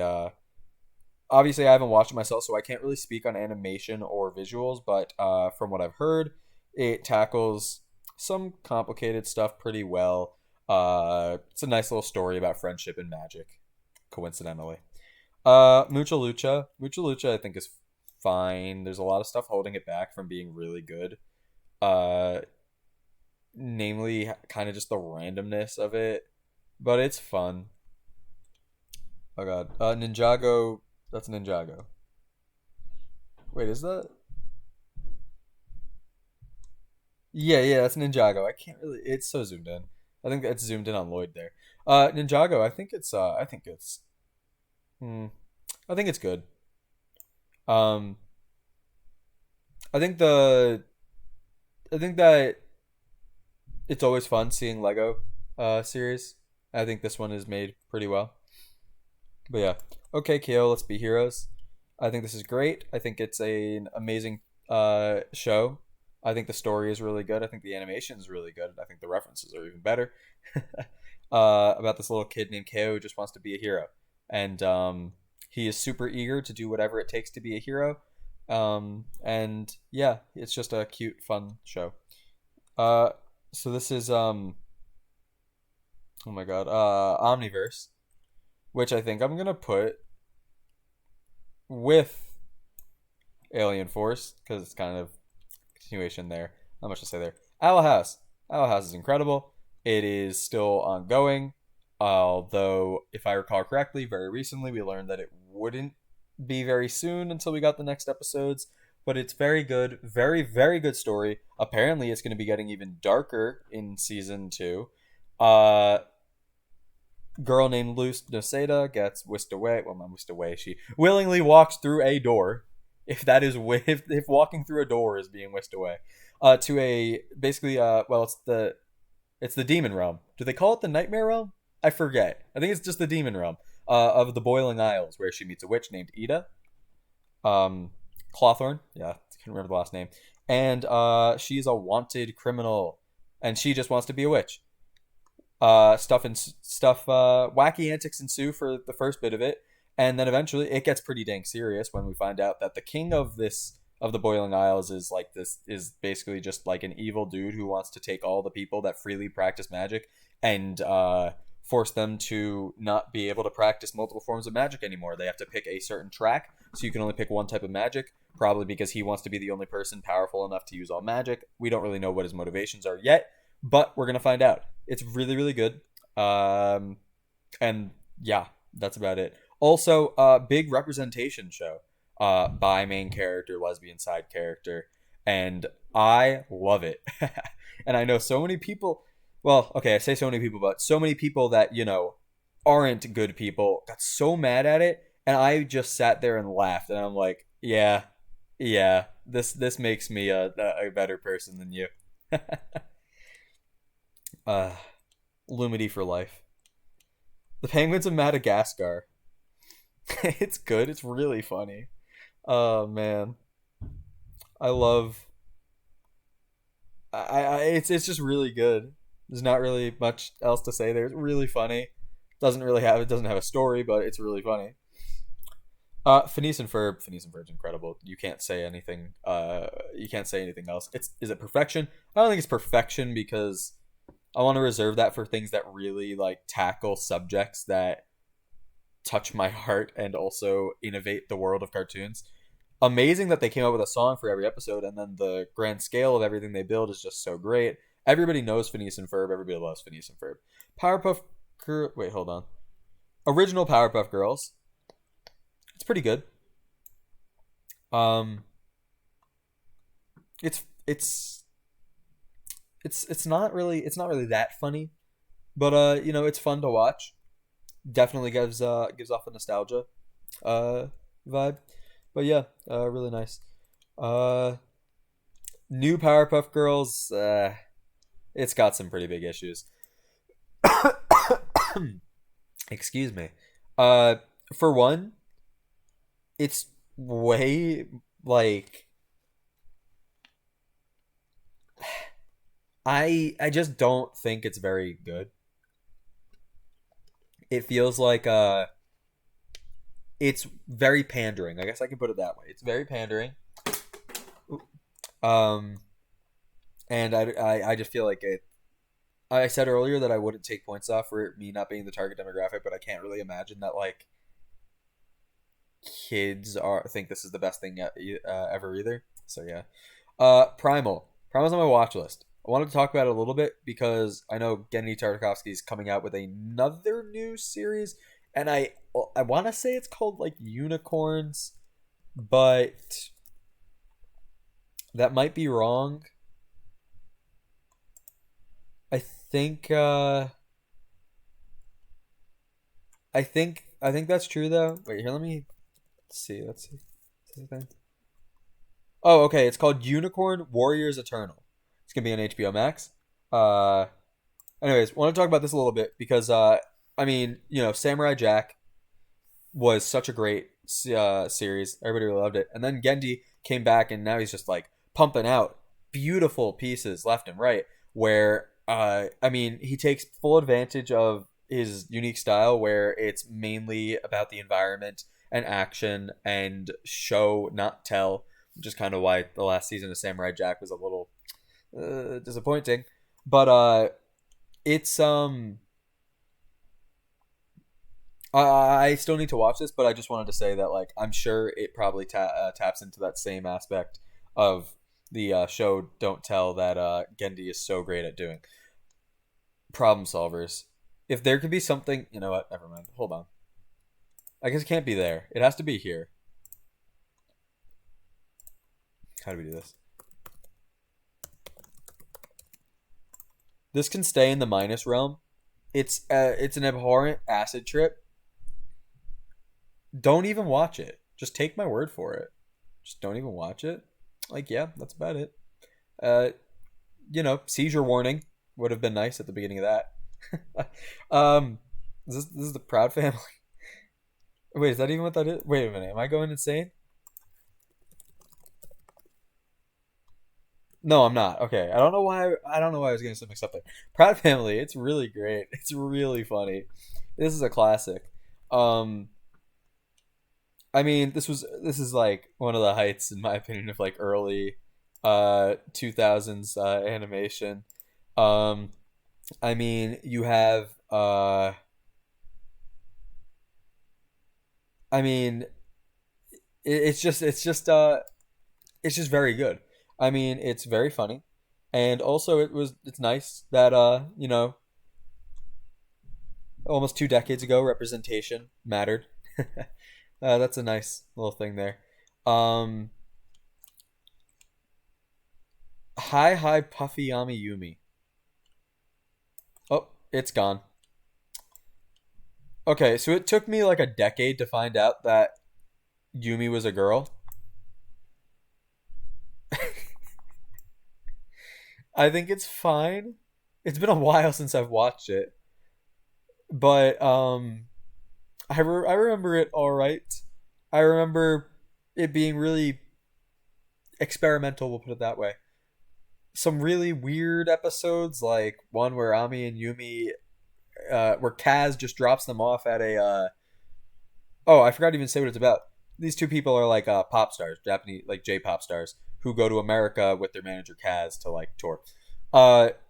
obviously I haven't watched it myself, so I can't really speak on animation or visuals. But from what I've heard, it tackles some complicated stuff pretty well. It's a nice little story about friendship and magic, coincidentally. Mucha Lucha, I think is fine. There's a lot of stuff holding it back from being really good. Uh, Namely, kind of just the randomness of it, but it's fun. Oh god, Ninjago. That's Ninjago. Wait, is that? Yeah, that's Ninjago. I can't really. It's so zoomed in. I think it's zoomed in on Lloyd there. Ninjago. I think it's. I think it's. Hmm, I think it's good. Um, I think the. I think that it's always fun seeing Lego series. I think this one is made pretty well. But yeah, okay, KO, let's be heroes. I think this is great. I think it's an amazing show. I think the story is really good. I think the animation is really good. I think the references are even better. About this little kid named KO who just wants to be a hero, and he is super eager to do whatever it takes to be a hero. And yeah, it's just a cute, fun show. Uh, so this is oh my god, Omniverse, which I think I'm gonna put with Alien Force because it's kind of continuation there. Not much to say there. Owl House. Owl House is incredible. It is still ongoing, although if I recall correctly, very recently we learned that it wouldn't be very soon until we got the next episodes. But it's very good, very very good story. Apparently, it's going to be getting even darker in season two. Uh, Girl named Luce Noceda gets whisked away. Well, not whisked away. She willingly walks through a door. If that is if walking through a door is being whisked away, to a basically well it's the demon realm. Do they call it the nightmare realm? I forget. I think it's just the demon realm of the Boiling Isles, where she meets a witch named Ida. Um, Clawthorn. Yeah, I can't remember the last name. And she's a wanted criminal, and she just wants to be a witch. Wacky antics ensue for the first bit of it, and then eventually it gets pretty dang serious when we find out that the king of the Boiling Isles is basically just like an evil dude who wants to take all the people that freely practice magic and force them to not be able to practice multiple forms of magic anymore. They have to pick a certain track, so you can only pick one type of magic, probably because he wants to be the only person powerful enough to use all magic. We don't really know what his motivations are yet, but we're gonna find out. It's really really good. And yeah, that's about it. Also, big representation show. By main character, lesbian side character, and I love it. And I know so many people. Well, okay, I say so many people, but so many people that aren't good people got so mad at it, and I just sat there and laughed, and I'm like, yeah, yeah, this makes me a better person than you. uh, Lumity for life. The Penguins of Madagascar. It's good. It's really funny. Oh man, I love. It's just really good. There's not really much else to say there. It's really funny. It doesn't have a story, but it's really funny. Phineas and Ferb's incredible. You can't say anything. You can't say anything else. Is it perfection? I don't think it's perfection because I want to reserve that for things that really like tackle subjects that touch my heart and also innovate the world of cartoons. Amazing that they came up with a song for every episode, and then the grand scale of everything they build is just so great. Everybody knows Phineas and Ferb. Everybody loves Phineas and Ferb. Wait, hold on. Original Powerpuff Girls. It's pretty good. Um, it's it's it's not really that funny, but it's fun to watch. Definitely gives off a nostalgia uh vibe. But yeah, really nice. Uh, New Powerpuff Girls. It's got some pretty big issues. Excuse me. Uh, for one, it's way like I just don't think it's very good. It feels like it's very pandering. I guess I can put it that way. It's very pandering. Um, and I just feel like it. I said earlier that I wouldn't take points off for me not being the target demographic, but I can't really imagine that like kids are think this is the best thing ever either. So yeah, Primal. Primal's on my watch list. I wanted to talk about it a little bit because I know Genndy Tartakovsky is coming out with another new series, and I want to say it's called like Unicorns, but that might be wrong. I think I think that's true though. Wait, here, let me see. Let's see. Oh, okay. It's called Unicorn Warriors Eternal. It's gonna be on HBO Max. Uh, anyways, want to talk about this a little bit because I mean, Samurai Jack was such a great series. Everybody really loved it, and then Gendy came back, and now he's just like pumping out beautiful pieces left and right. Where I mean, he takes full advantage of his unique style, where it's mainly about the environment and action and show not tell, which is kind of why the last season of Samurai Jack was a little disappointing. But it's I still need to watch this, but I just wanted to say that like I'm sure it probably taps into that same aspect of the show Don't Tell that Gendy is so great at doing. Problem solvers. If there could be something, you know what? Never mind. Hold on. I guess it can't be there. It has to be here. How do we do this? This can stay in the minus realm. It's an abhorrent acid trip. Don't even watch it. Just take my word for it. Just don't even watch it. Like, yeah, that's about it. Uh, seizure warning would have been nice at the beginning of that. um, this is the Proud Family. Wait, is that even what that is? Wait a minute, am I going insane? No, I'm not. Okay, I don't know why. I don't know why I was getting so mixed up there. Proud Family. It's really great. It's really funny. This is a classic. Um, I mean, this is like one of the heights, in my opinion, of like early 2000s animation. Um, I mean, you have I mean, it's just very good. I mean, it's very funny, and also it's nice that almost 2 decades ago representation mattered. That's a nice little thing there. Um, Hi Hi Puffy Yami Yumi. Oh, it's gone. Okay, so it took me like a decade to find out that Yumi was a girl. I think it's fine. It's been a while since I've watched it, but I remember it all right. I remember it being really experimental. We'll put it that way. Some really weird episodes, like one where Ami and Yumi, where Kaz just drops them off at a. Oh, I forgot to even say what it's about. These two people are like pop stars, Japanese like J pop stars, who go to America with their manager Kaz to like tour.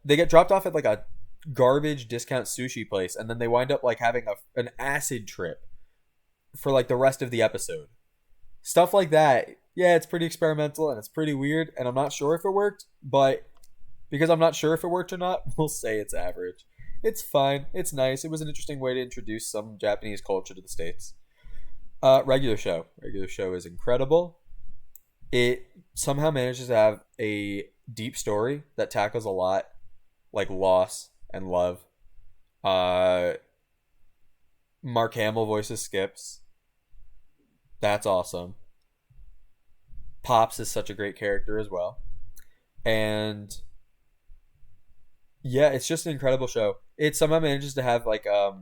They get dropped off at like a garbage discount sushi place, and then they wind up like having an acid trip for like the rest of the episode. Stuff like that. Yeah, it's pretty experimental and it's pretty weird, and I'm not sure if it worked, but because I'm not sure if it worked or not, we'll say it's average. It's fine. It's nice. It was an interesting way to introduce some Japanese culture to the States. Regular show. Regular show is incredible. It somehow manages to have a deep story that tackles a lot, like loss and love. Uh, Mark Hamill voices Skips. That's awesome. Pops is such a great character as well. And yeah, it's just an incredible show. It somehow manages to have like a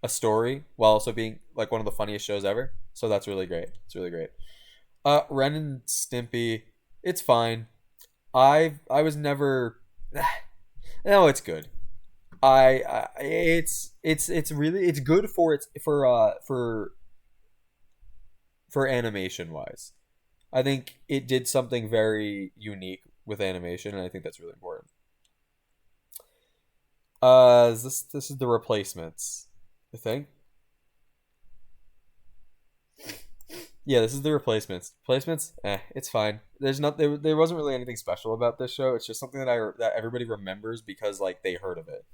story while also being like one of the funniest shows ever. So that's really great. It's really great. Ren and Stimpy, it's fine. I was never. No, it's good. It's really it's good for its for for animation wise. I think it did something very unique with animation, and I think that's really important. This is the replacements, I think. Yeah, this is the replacements. Replacements, it's fine. There wasn't really anything special about this show. It's just something that everybody remembers because like they heard of it.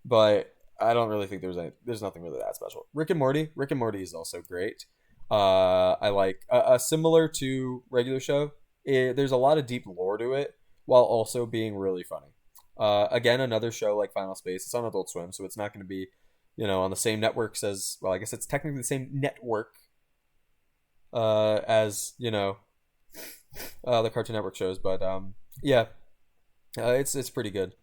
But I don't really think there's nothing really that special. Rick and Morty. Rick and Morty is also great. I like similar to regular show. There's a lot of deep lore to it while also being really funny. Again, another show like Final Space. It's on Adult Swim, so it's not going to be, on the same networks as, well, I guess it's technically the same network as the Cartoon Network shows, but yeah, it's pretty good.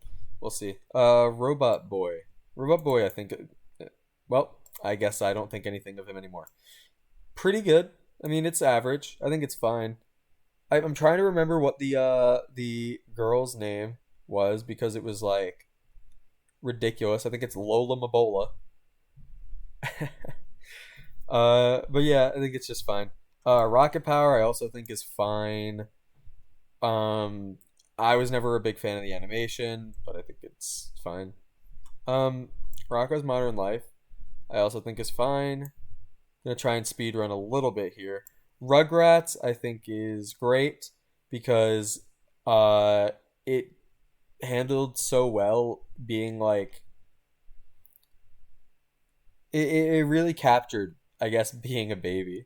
We'll see. Robot Boy. Robot Boy, I think. Well, I guess I don't think anything of him anymore. Pretty good. I mean, it's average. I think it's fine. I'm trying to remember what the girl's name was because it was like ridiculous. I think it's Lola Mabola. But yeah, I think it's just fine. Rocket Power, I also think is fine. Um, I was never a big fan of the animation, but I think it's fine. Um, Rocko's Modern Life, I also think is fine. Gonna try and speed run a little bit here. Rugrats, I think is great because it handled so well being like it really captured, I guess, being a baby,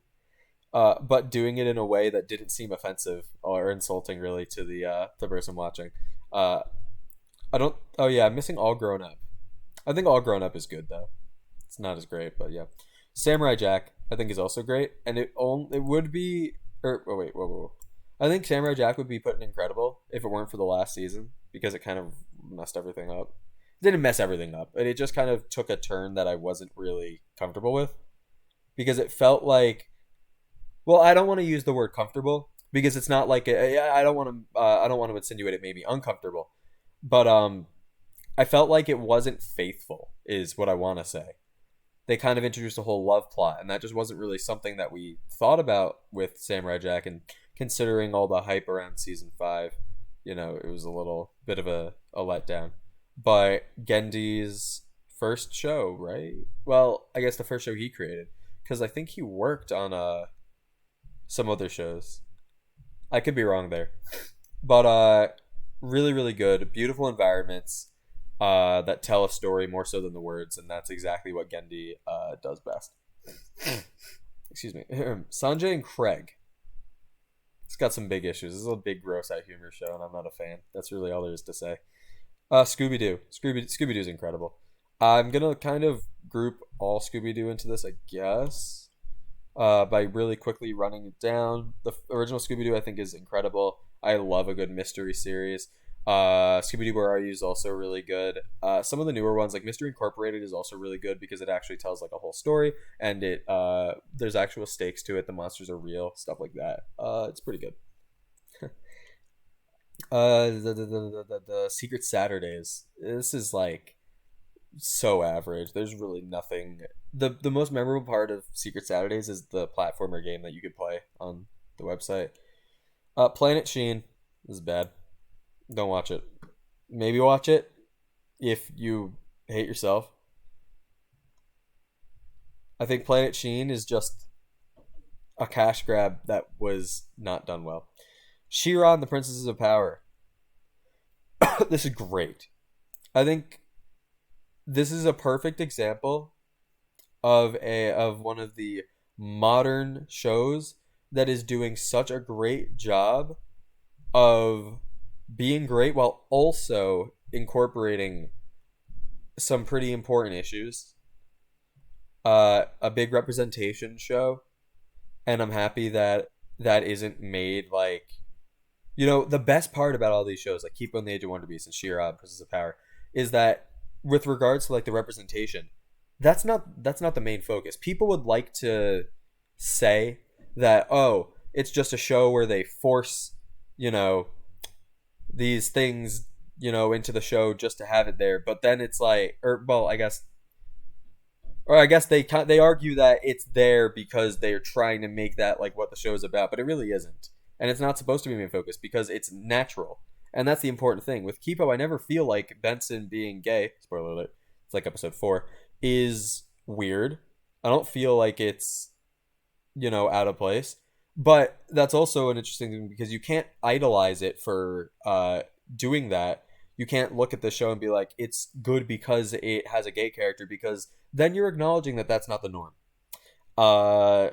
but doing it in a way that didn't seem offensive or insulting really to the person watching. Uh, I don't. Oh yeah, I'm missing All Grown Up. I think All Grown Up is good though. It's not as great, but yeah. Samurai Jack, I think is also great, and it would be. Or oh wait, whoa. I think Samurai Jack would be put in Incredible if it weren't for the last season because it kind of messed everything up. It didn't mess everything up, but it just kind of took a turn that I wasn't really comfortable with because it felt like. Well, I don't want to use the word comfortable because it's not like I don't want to. I don't want to insinuate it made me uncomfortable, but I felt like it wasn't faithful. Is what I want to say. They kind of introduced a whole love plot, and that just wasn't really something that we thought about with Samurai Jack. And considering all the hype around season 5, it was a little bit of a letdown. But Gendy's first show, right? Well, I guess the first show he created, because I think he worked on some other shows. I could be wrong there, but really, really good, beautiful environments that tell a story more so than the words, and that's exactly what Gendy does best. Excuse me. Sanjay and Craig. It's got some big issues. This is a big gross out humor show, and I'm not a fan. That's really all there is to say. Scooby Doo. Scooby Doo is incredible. I'm gonna kind of group all Scooby Doo into this, I guess, by really quickly running it down. The original Scooby Doo, I think, is incredible. I love a good mystery series. Scooby Doo Where Are You is also really good. Some of the newer ones, like Mystery Incorporated, is also really good because it actually tells like a whole story, and there's actual stakes to it. The monsters are real, stuff like that. It's pretty good. The Secret Saturdays. This is like so average. There's really nothing. The most memorable part of Secret Saturdays is the platformer game that you could play on the website. Planet Sheen is bad. Don't watch it. Maybe watch it if you hate yourself. I think Planet Sheen is just a cash grab that was not done well. She-Ra and the Princesses of Power. This is great. I think this is a perfect example of one of the modern shows that is doing such a great job of being great while also incorporating some pretty important issues. A big representation show, and I'm happy that that isn't made like, the best part about all these shows, like Keep on the Age of Wonder Beast and She-Ra, Princess of Power, is that with regards to like the representation, that's not the main focus. People would like to say that, oh, it's just a show where they force, these things, into the show just to have it there. But then it's like, or well, I guess, or I guess they argue that it's there because they're trying to make that like what the show is about, but it really isn't, and it's not supposed to be main focus because it's natural, and that's the important thing with Kipo. I never feel like Benson being gay. Spoiler alert! It's like episode 4 is weird. I don't feel like it's out of place, but that's also an interesting thing because you can't idolize it for doing that. You can't look at the show and be like, it's good because it has a gay character, because then you're acknowledging that that's not the norm. Uh,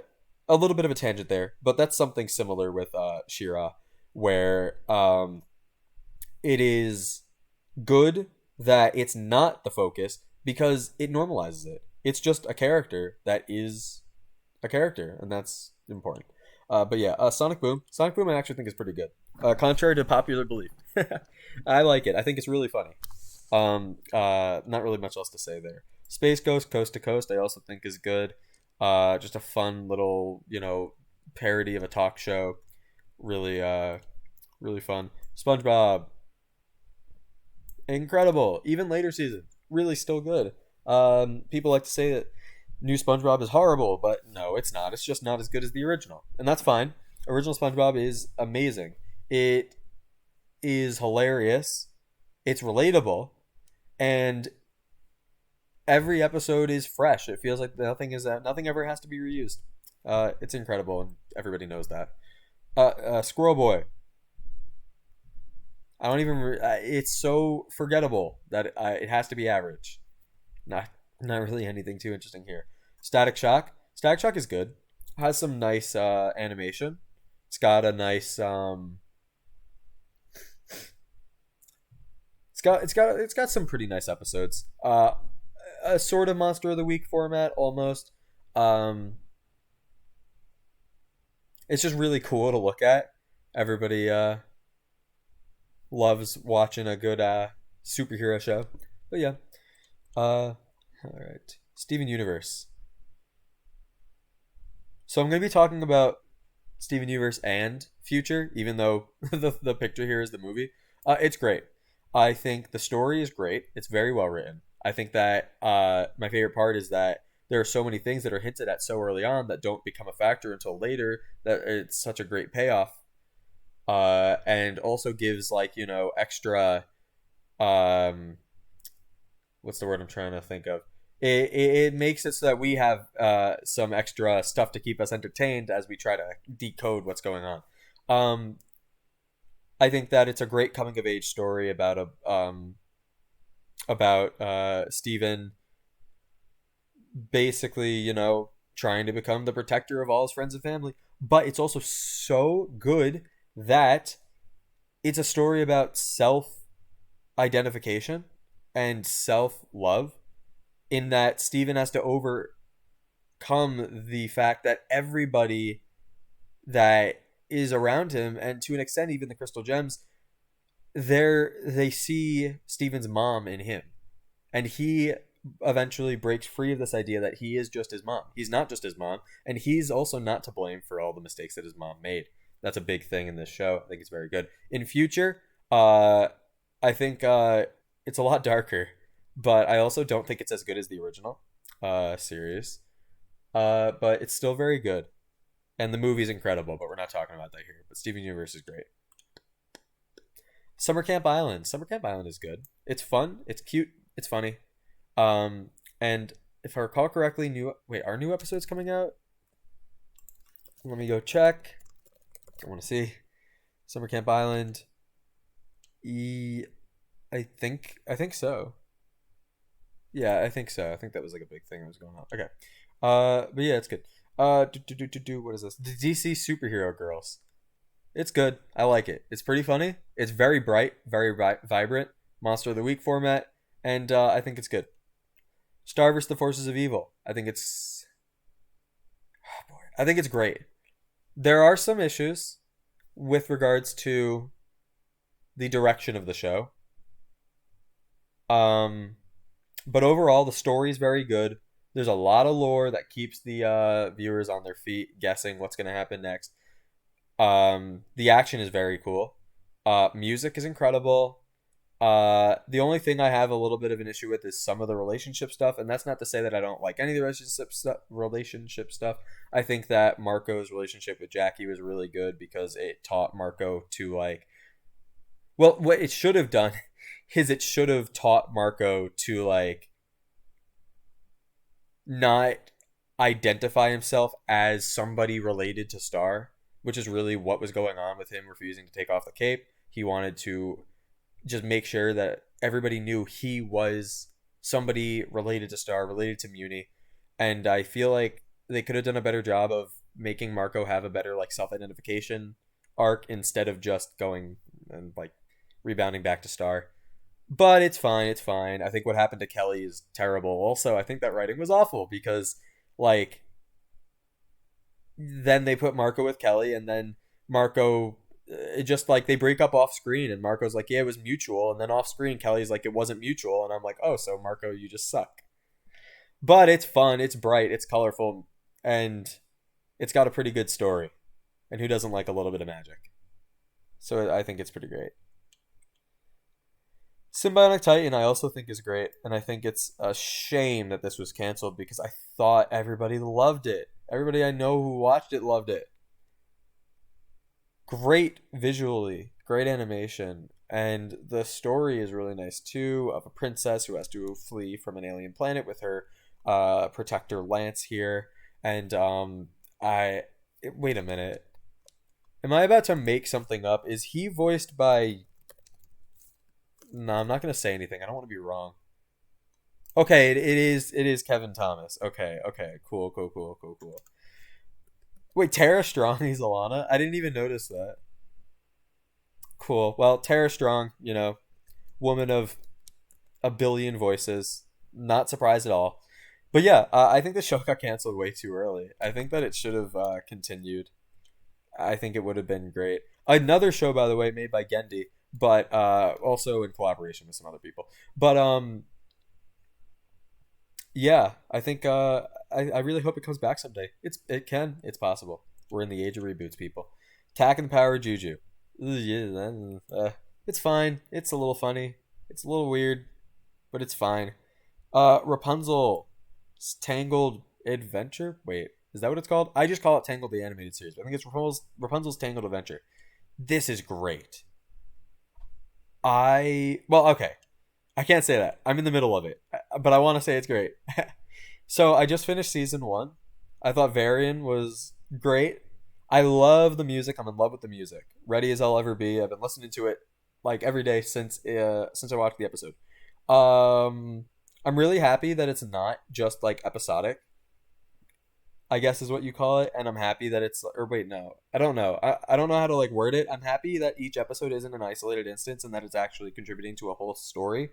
a little bit of a tangent there, but that's something similar with Shira, where it is good that it's not the focus because it normalizes it. It's just a character that is a character, and that's important. But yeah, Sonic Boom. Sonic Boom, I actually think is pretty good. Contrary to popular belief, I like it. I think it's really funny. Not really much else to say there. Space Ghost Coast to Coast, I also think is good. Just a fun little, parody of a talk show. Really, really fun. SpongeBob, incredible. Even later seasons, really still good. People like to say that new SpongeBob is horrible, but no, it's not. It's just not as good as the original, and that's fine. Original SpongeBob is amazing. It is hilarious. It's relatable, and every episode is fresh. It feels like nothing ever has to be reused. It's incredible, and everybody knows that. Squirrel Boy. I don't even. It's so forgettable that it has to be average. Not really anything too interesting here. Static Shock. Static Shock is good. Has some nice animation. It's got a nice it's got some pretty nice episodes. A sort of Monster of the Week format almost. It's just really cool to look at. Everybody loves watching a good superhero show. But yeah. All right. Steven Universe. So I'm going to be talking about Steven Universe and Future, even though the picture here is the movie. It's great. I think the story is great. It's very well written. I think that my favorite part is that there are so many things that are hinted at so early on that don't become a factor until later, that it's such a great payoff. And also gives extra what's the word I'm trying to think of? It makes it so that we have some extra stuff to keep us entertained as we try to decode what's going on. I think that it's a great coming of age story about Steven basically, trying to become the protector of all his friends and family. But it's also so good that it's a story about self identification and self love, in that Steven has to overcome the fact that everybody that is around him, and to an extent even the Crystal Gems, they see Steven's mom in him, and he eventually breaks free of this idea that he is just his mom. He's not just his mom, and he's also not to blame for all the mistakes that his mom made. That's a big thing in this show. I think it's very good. In Future, I think it's a lot darker, but I also don't think it's as good as the original series. But it's still very good. And the movie's incredible, but we're not talking about that here. But Steven Universe is great. Summer Camp Island. Summer Camp Island is good. It's fun. It's cute. It's funny. And if I recall correctly, are new episodes coming out? Let me go check. I want to see. Summer Camp Island. I think so. Yeah, I think so. I think that was like a big thing that was going on. Okay. But yeah, it's good. What is this? The DC Superhero Girls. It's good. I like it. It's pretty funny. It's very bright, very vibrant. Monster of the Week format, and I think it's good. Star vs. the Forces of Evil. I think it's great. There are some issues with regards to the direction of the show. But overall, the story is very good. There's a lot of lore that keeps the viewers on their feet, guessing what's going to happen next. The action is very cool. Music is incredible. The only thing I have a little bit of an issue with is some of the relationship stuff, and that's not to say that I don't like any of the relationship stuff. I think that Marco's relationship with Jackie was really good because it taught Marco to like, well, what it should have done is it should have taught Marco to like not identify himself as somebody related to Star, which is really what was going on with him refusing to take off the cape. He wanted to just make sure that everybody knew he was somebody related to Star, related to Muni. And I feel like they could have done a better job of making Marco have a better like self-identification arc instead of just going and like rebounding back to Star. But it's fine, it's fine. I think what happened to Kelly is terrible. Also, I think that writing was awful because like then they put Marco with Kelly and then Marco it just like they break up off screen and Marco's like, yeah, it was mutual, and then off screen Kelly's like, it wasn't mutual, and I'm like, oh, so Marco, you just suck. But it's fun, it's bright, it's colorful, and it's got a pretty good story. And who doesn't like a little bit of magic? So I think it's pretty great. Symbiotic Titan I also think is great, and I think it's a shame that this was canceled because I thought everybody loved it. Everybody I know who watched it loved it. Great visually, great animation, and the story is really nice too of a princess who has to flee from an alien planet with her protector Lance here. And I wait a minute. Am I about to make something up? Is he voiced by No, I'm not gonna say anything. I don't want to be wrong. Okay, it is Kevin Thomas. Okay, okay, cool, cool, cool, cool, cool. Wait, Tara Strong is Alana? I didn't even notice that. Cool. Well, Tara Strong, woman of a billion voices. Not surprised at all. But yeah, I think the show got canceled way too early. I think that it should have continued. I think it would have been great. Another show, by the way, made by Gendy, but also in collaboration with some other people. But yeah, I think I really hope it comes back someday. It's possible. We're in the age of reboots, people. Tack and the Power of Juju. Yeah, it's fine. It's a little funny. It's a little weird, but it's fine. Rapunzel, Tangled Adventure. Wait, is that what it's called? I just call it Tangled the animated series. But I think it's Rapunzel's Tangled Adventure. This is great. Okay. I can't say that. I'm in the middle of it, but I want to say it's great. So I just finished season 1. I thought Varian was great. I love the music. I'm in love with the music. Ready as I'll ever be. I've been listening to it like every day since I watched the episode. I'm really happy that it's not just like episodic, I guess is what you call it, and I'm happy that it's or wait, no. I don't know. I don't know how to like word it. I'm happy that each episode isn't an isolated instance and that it's actually contributing to a whole story.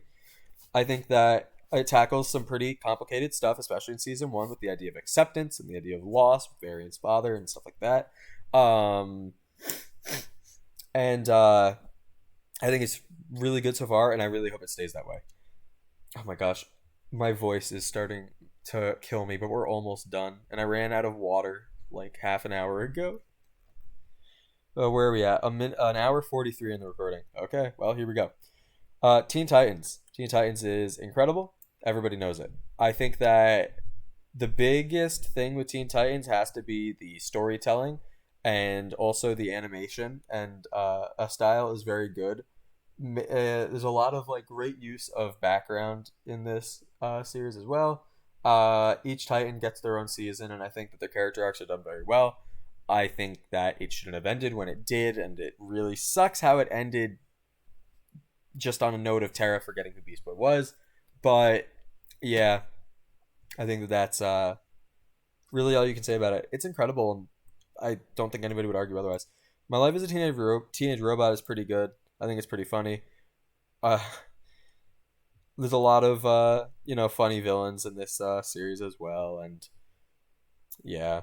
I think that it tackles some pretty complicated stuff, especially in season 1 with the idea of acceptance and the idea of loss, Varian's father and stuff like that. Um and I think it's really good so far and I really hope it stays that way. Oh my gosh, my voice is starting to kill me, but we're almost done. And I ran out of water like half an hour ago. Where are we at? An hour 43 in the recording. Okay, well, here we go. Teen Titans. Teen Titans is incredible. Everybody knows it. I think that the biggest thing with Teen Titans has to be the storytelling and also the animation. And a style is very good. There's a lot of like great use of background in this series as well. Each Titan gets their own season, and I think that their character arcs are done very well. I think that it shouldn't have ended when it did, and it really sucks how it ended just on a note of Terra forgetting who Beast Boy was. But yeah, I think that that's really all you can say about it. It's incredible, and I don't think anybody would argue otherwise. My Life as a Teenage Robot is pretty good. I think it's pretty funny. Uh, there's a lot of funny villains in this series as well, and yeah,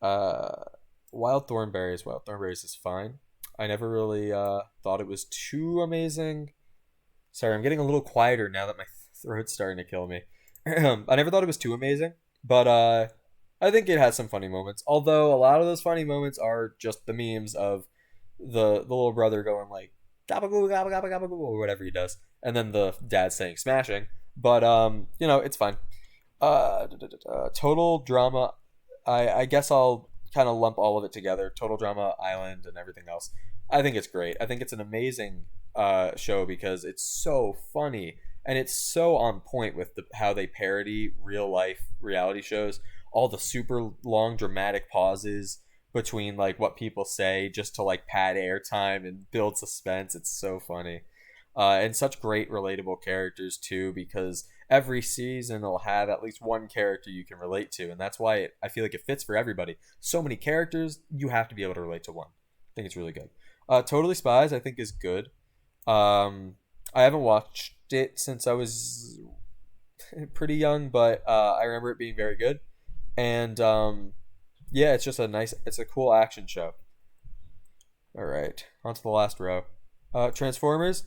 uh, Wild Thornberries is fine. I never really thought it was too amazing. Sorry, I'm getting a little quieter now that my throat's starting to kill me. I never thought it was too amazing, but I think it has some funny moments. Although a lot of those funny moments are just the memes of the little brother going like gabagoo gabba gabba gabba or whatever he does. and then the dad saying smashing. But it's fine. Total drama. I guess I'll kind of lump all of it together. Total Drama Island and everything else. I think it's great. I think it's an amazing show because it's so funny and it's so on point with how they parody real life reality shows. All the super long dramatic pauses between like what people say just to like pad airtime and build suspense. It's so funny. And such great relatable characters too, because every season will have at least one character you can relate to, and that's why I feel like it fits for everybody. So many characters, you have to be able to relate to one. I think it's really good. Totally Spies, I think, is good. I haven't watched it since I was pretty young, but I remember it being very good. And yeah, it's a cool action show. All right, on to the last row. Transformers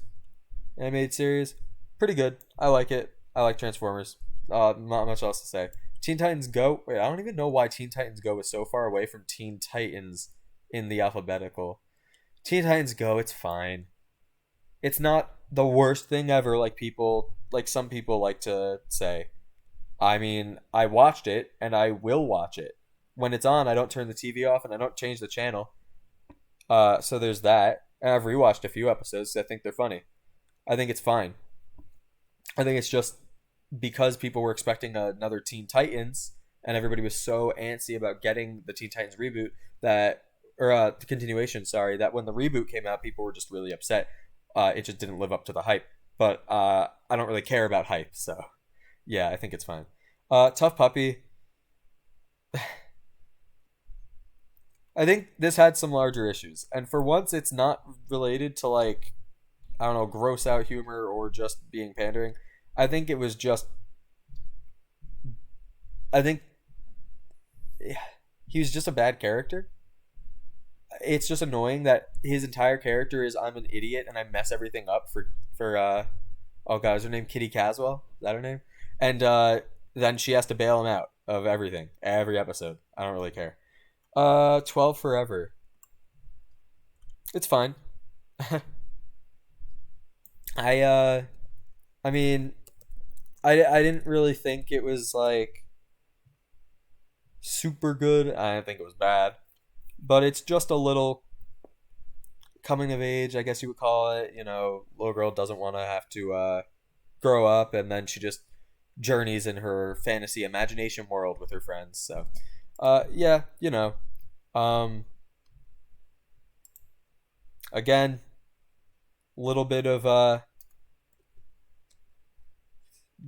animated series, pretty good. I like it. I like Transformers. Not much else to say. Teen Titans Go. Wait, I don't even know why Teen Titans Go is so far away from Teen Titans in the alphabetical. Teen Titans Go, it's fine. It's not the worst thing ever, like some people like to say. I mean, I watched it and I will watch it. When it's on, I don't turn the TV off and I don't change the channel. So there's that. And I've rewatched a few episodes. So I think they're funny. I think it's fine. I think it's just because people were expecting another Teen Titans and everybody was so antsy about getting the Teen Titans reboot the continuation, sorry, that when the reboot came out, people were just really upset. It just didn't live up to the hype. But I don't really care about hype, so yeah, I think it's fine. Tough Puppy. I think this had some larger issues, and for once, it's not related to like I don't know, gross out humor or just being pandering. I think it was just. I think he was just a bad character. It's just annoying that his entire character is I'm an idiot and I mess everything up for oh god, is her name Kitty Caswell? Is that her name? And then she has to bail him out of everything every episode. I don't really care. 12 Forever. It's fine. I I mean I didn't really think it was like super good. I didn't think it was bad, but it's just a little coming of age, I guess you would call it. Little girl doesn't want to have to grow up, and then she just journeys in her fantasy imagination world with her friends. So, yeah, um, again, a little bit of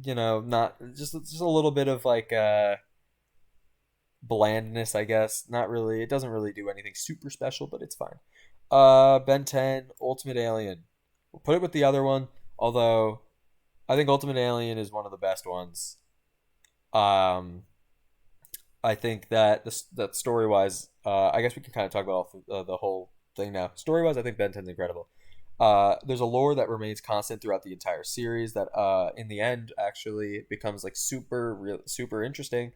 not just a little bit of like blandness, I guess. Not really. It doesn't really do anything super special, but it's fine. Ben 10, Ultimate Alien. We'll put it with the other one, although I think Ultimate Alien is one of the best ones. Um, I think that story wise, I guess we can kind of talk about the whole thing now. Story wise, I think Ben 10 is incredible. There's a lore that remains constant throughout the entire series that in the end actually becomes like super interesting.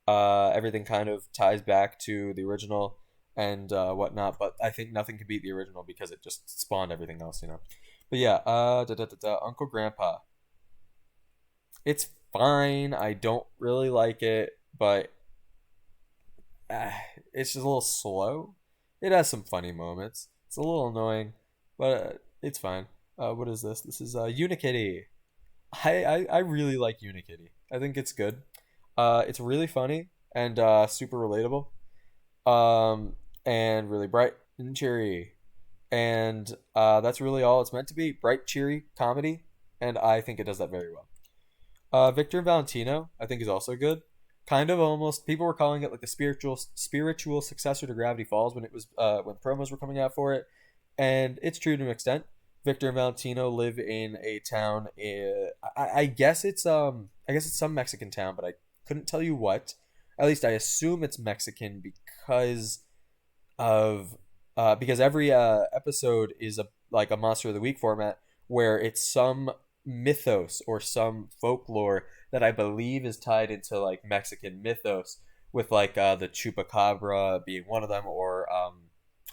Everything kind of ties back to the original and whatnot, but I think nothing can beat the original because it just spawned everything else. But yeah, Uncle Grandpa. It's fine. I don't really like it, but uh, it's just a little slow. It has some funny moments. It's a little annoying, but it's fine. What is this? This is Unikitty. I really like Unikitty. I think it's good. It's really funny and super relatable. And really bright and cheery. And that's really all it's meant to be. Bright, cheery comedy. And I think it does that very well. Victor and Valentino, I think, is also good. Kind of almost people were calling it like the spiritual successor to Gravity Falls when it was when promos were coming out for it, and it's true to an extent. Victor and Valentino live in a town. I guess it's some Mexican town, but I couldn't tell you what. At least I assume it's Mexican because every episode is like a Monster of the Week format where it's some mythos or some folklore that I believe is tied into like Mexican mythos with like the chupacabra being one of them or oh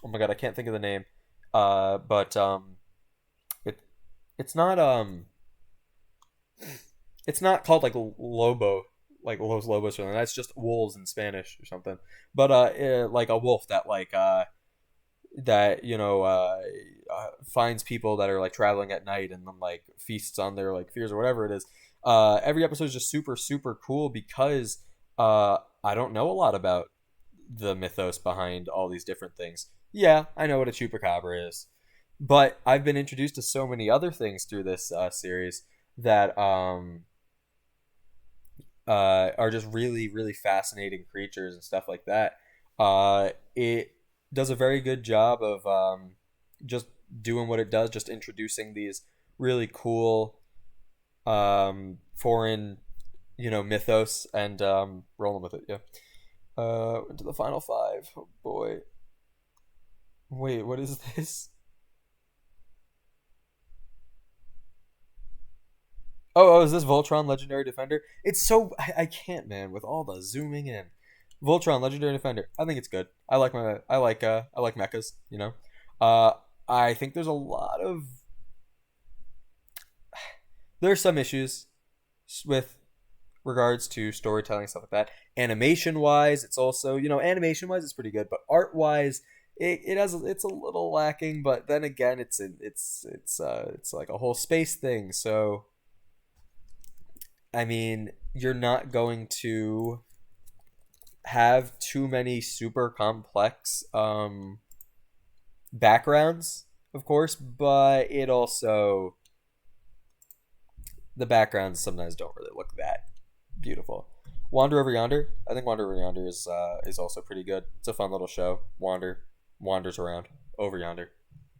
my god, I can't think of the name. But it It's not it's not called like lobo, like Los Lobos or something. That's just wolves in Spanish or something. But like a wolf that that finds people that are like traveling at night and then like feasts on their like fears or whatever it is. Every episode is just super super cool because I don't know a lot about the mythos behind all these different things. Yeah, I know what a chupacabra is, but I've been introduced to so many other things through this series that are just really, really fascinating creatures and stuff like that. It does a very good job of just doing what it does, just introducing these really cool foreign, mythos and rolling with it. Yeah. Into the final five. Oh boy. Wait, what is this? Oh, is this Voltron Legendary Defender? It's so I can't, man, with all the zooming in. Voltron Legendary Defender. I think it's good. I like mechas, you know. Uh I think there's some issues with regards to storytelling and stuff like that. Animation wise, it's also, animation wise it's pretty good, but art wise it's a little lacking, but then again it's like a whole space thing. So I mean, you're not going to have too many super complex backgrounds, of course, but it also the backgrounds sometimes don't really look that beautiful. Wander Over Yonder, I think Wander Over Yonder is also pretty good. It's a fun little show. Wanders around over yonder.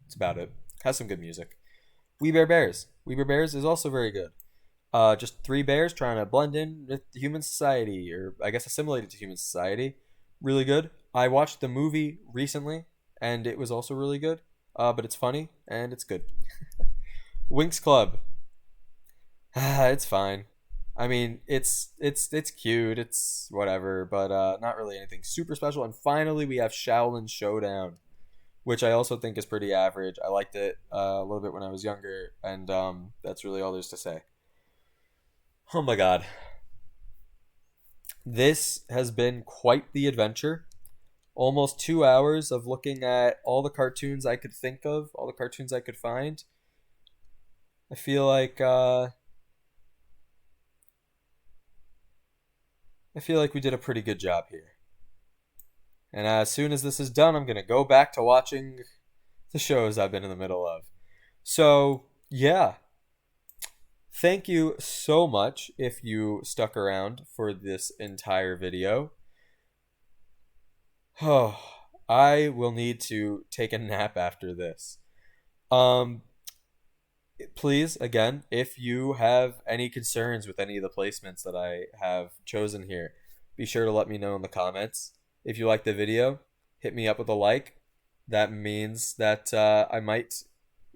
It's about it. Has some good music. We Bear Bears. We Bear Bears is also very good. Just three bears trying to blend in with human society, or I guess assimilated to human society. Really good. I watched the movie recently, and it was also really good. But it's funny and it's good. Winx Club. It's fine. I mean, it's cute. It's whatever, but not really anything super special. And finally, we have Shaolin Showdown, which I also think is pretty average. I liked it a little bit when I was younger, and that's really all there's to say. Oh my god. This has been quite the adventure. Almost 2 hours of looking at all the cartoons I could think of, all the cartoons I could find. I feel like we did a pretty good job here. And as soon as this is done, I'm gonna go back to watching the shows I've been in the middle of. So yeah, thank you so much if you stuck around for this entire video. Oh, I will need to take a nap after this. Um, Please, again, if you have any concerns with any of the placements that I have chosen here, be sure to let me know in the comments. If you like the video, hit me up with a like. That means that I might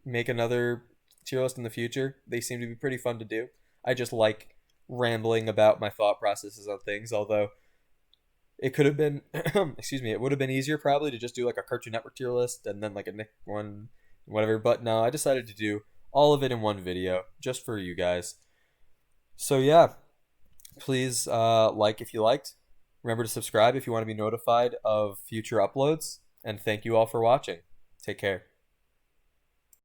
make another tier list in the future. They seem to be pretty fun to do. I just like rambling about my thought processes on things, although it could have been, excuse me, it would have been easier probably to just do like a Cartoon Network tier list and then like a Nick one, whatever. But no, I decided to do all of it in one video just for you guys. So yeah, please like if you liked. Remember to subscribe if you want to be notified of future uploads. And thank you all for watching. Take care.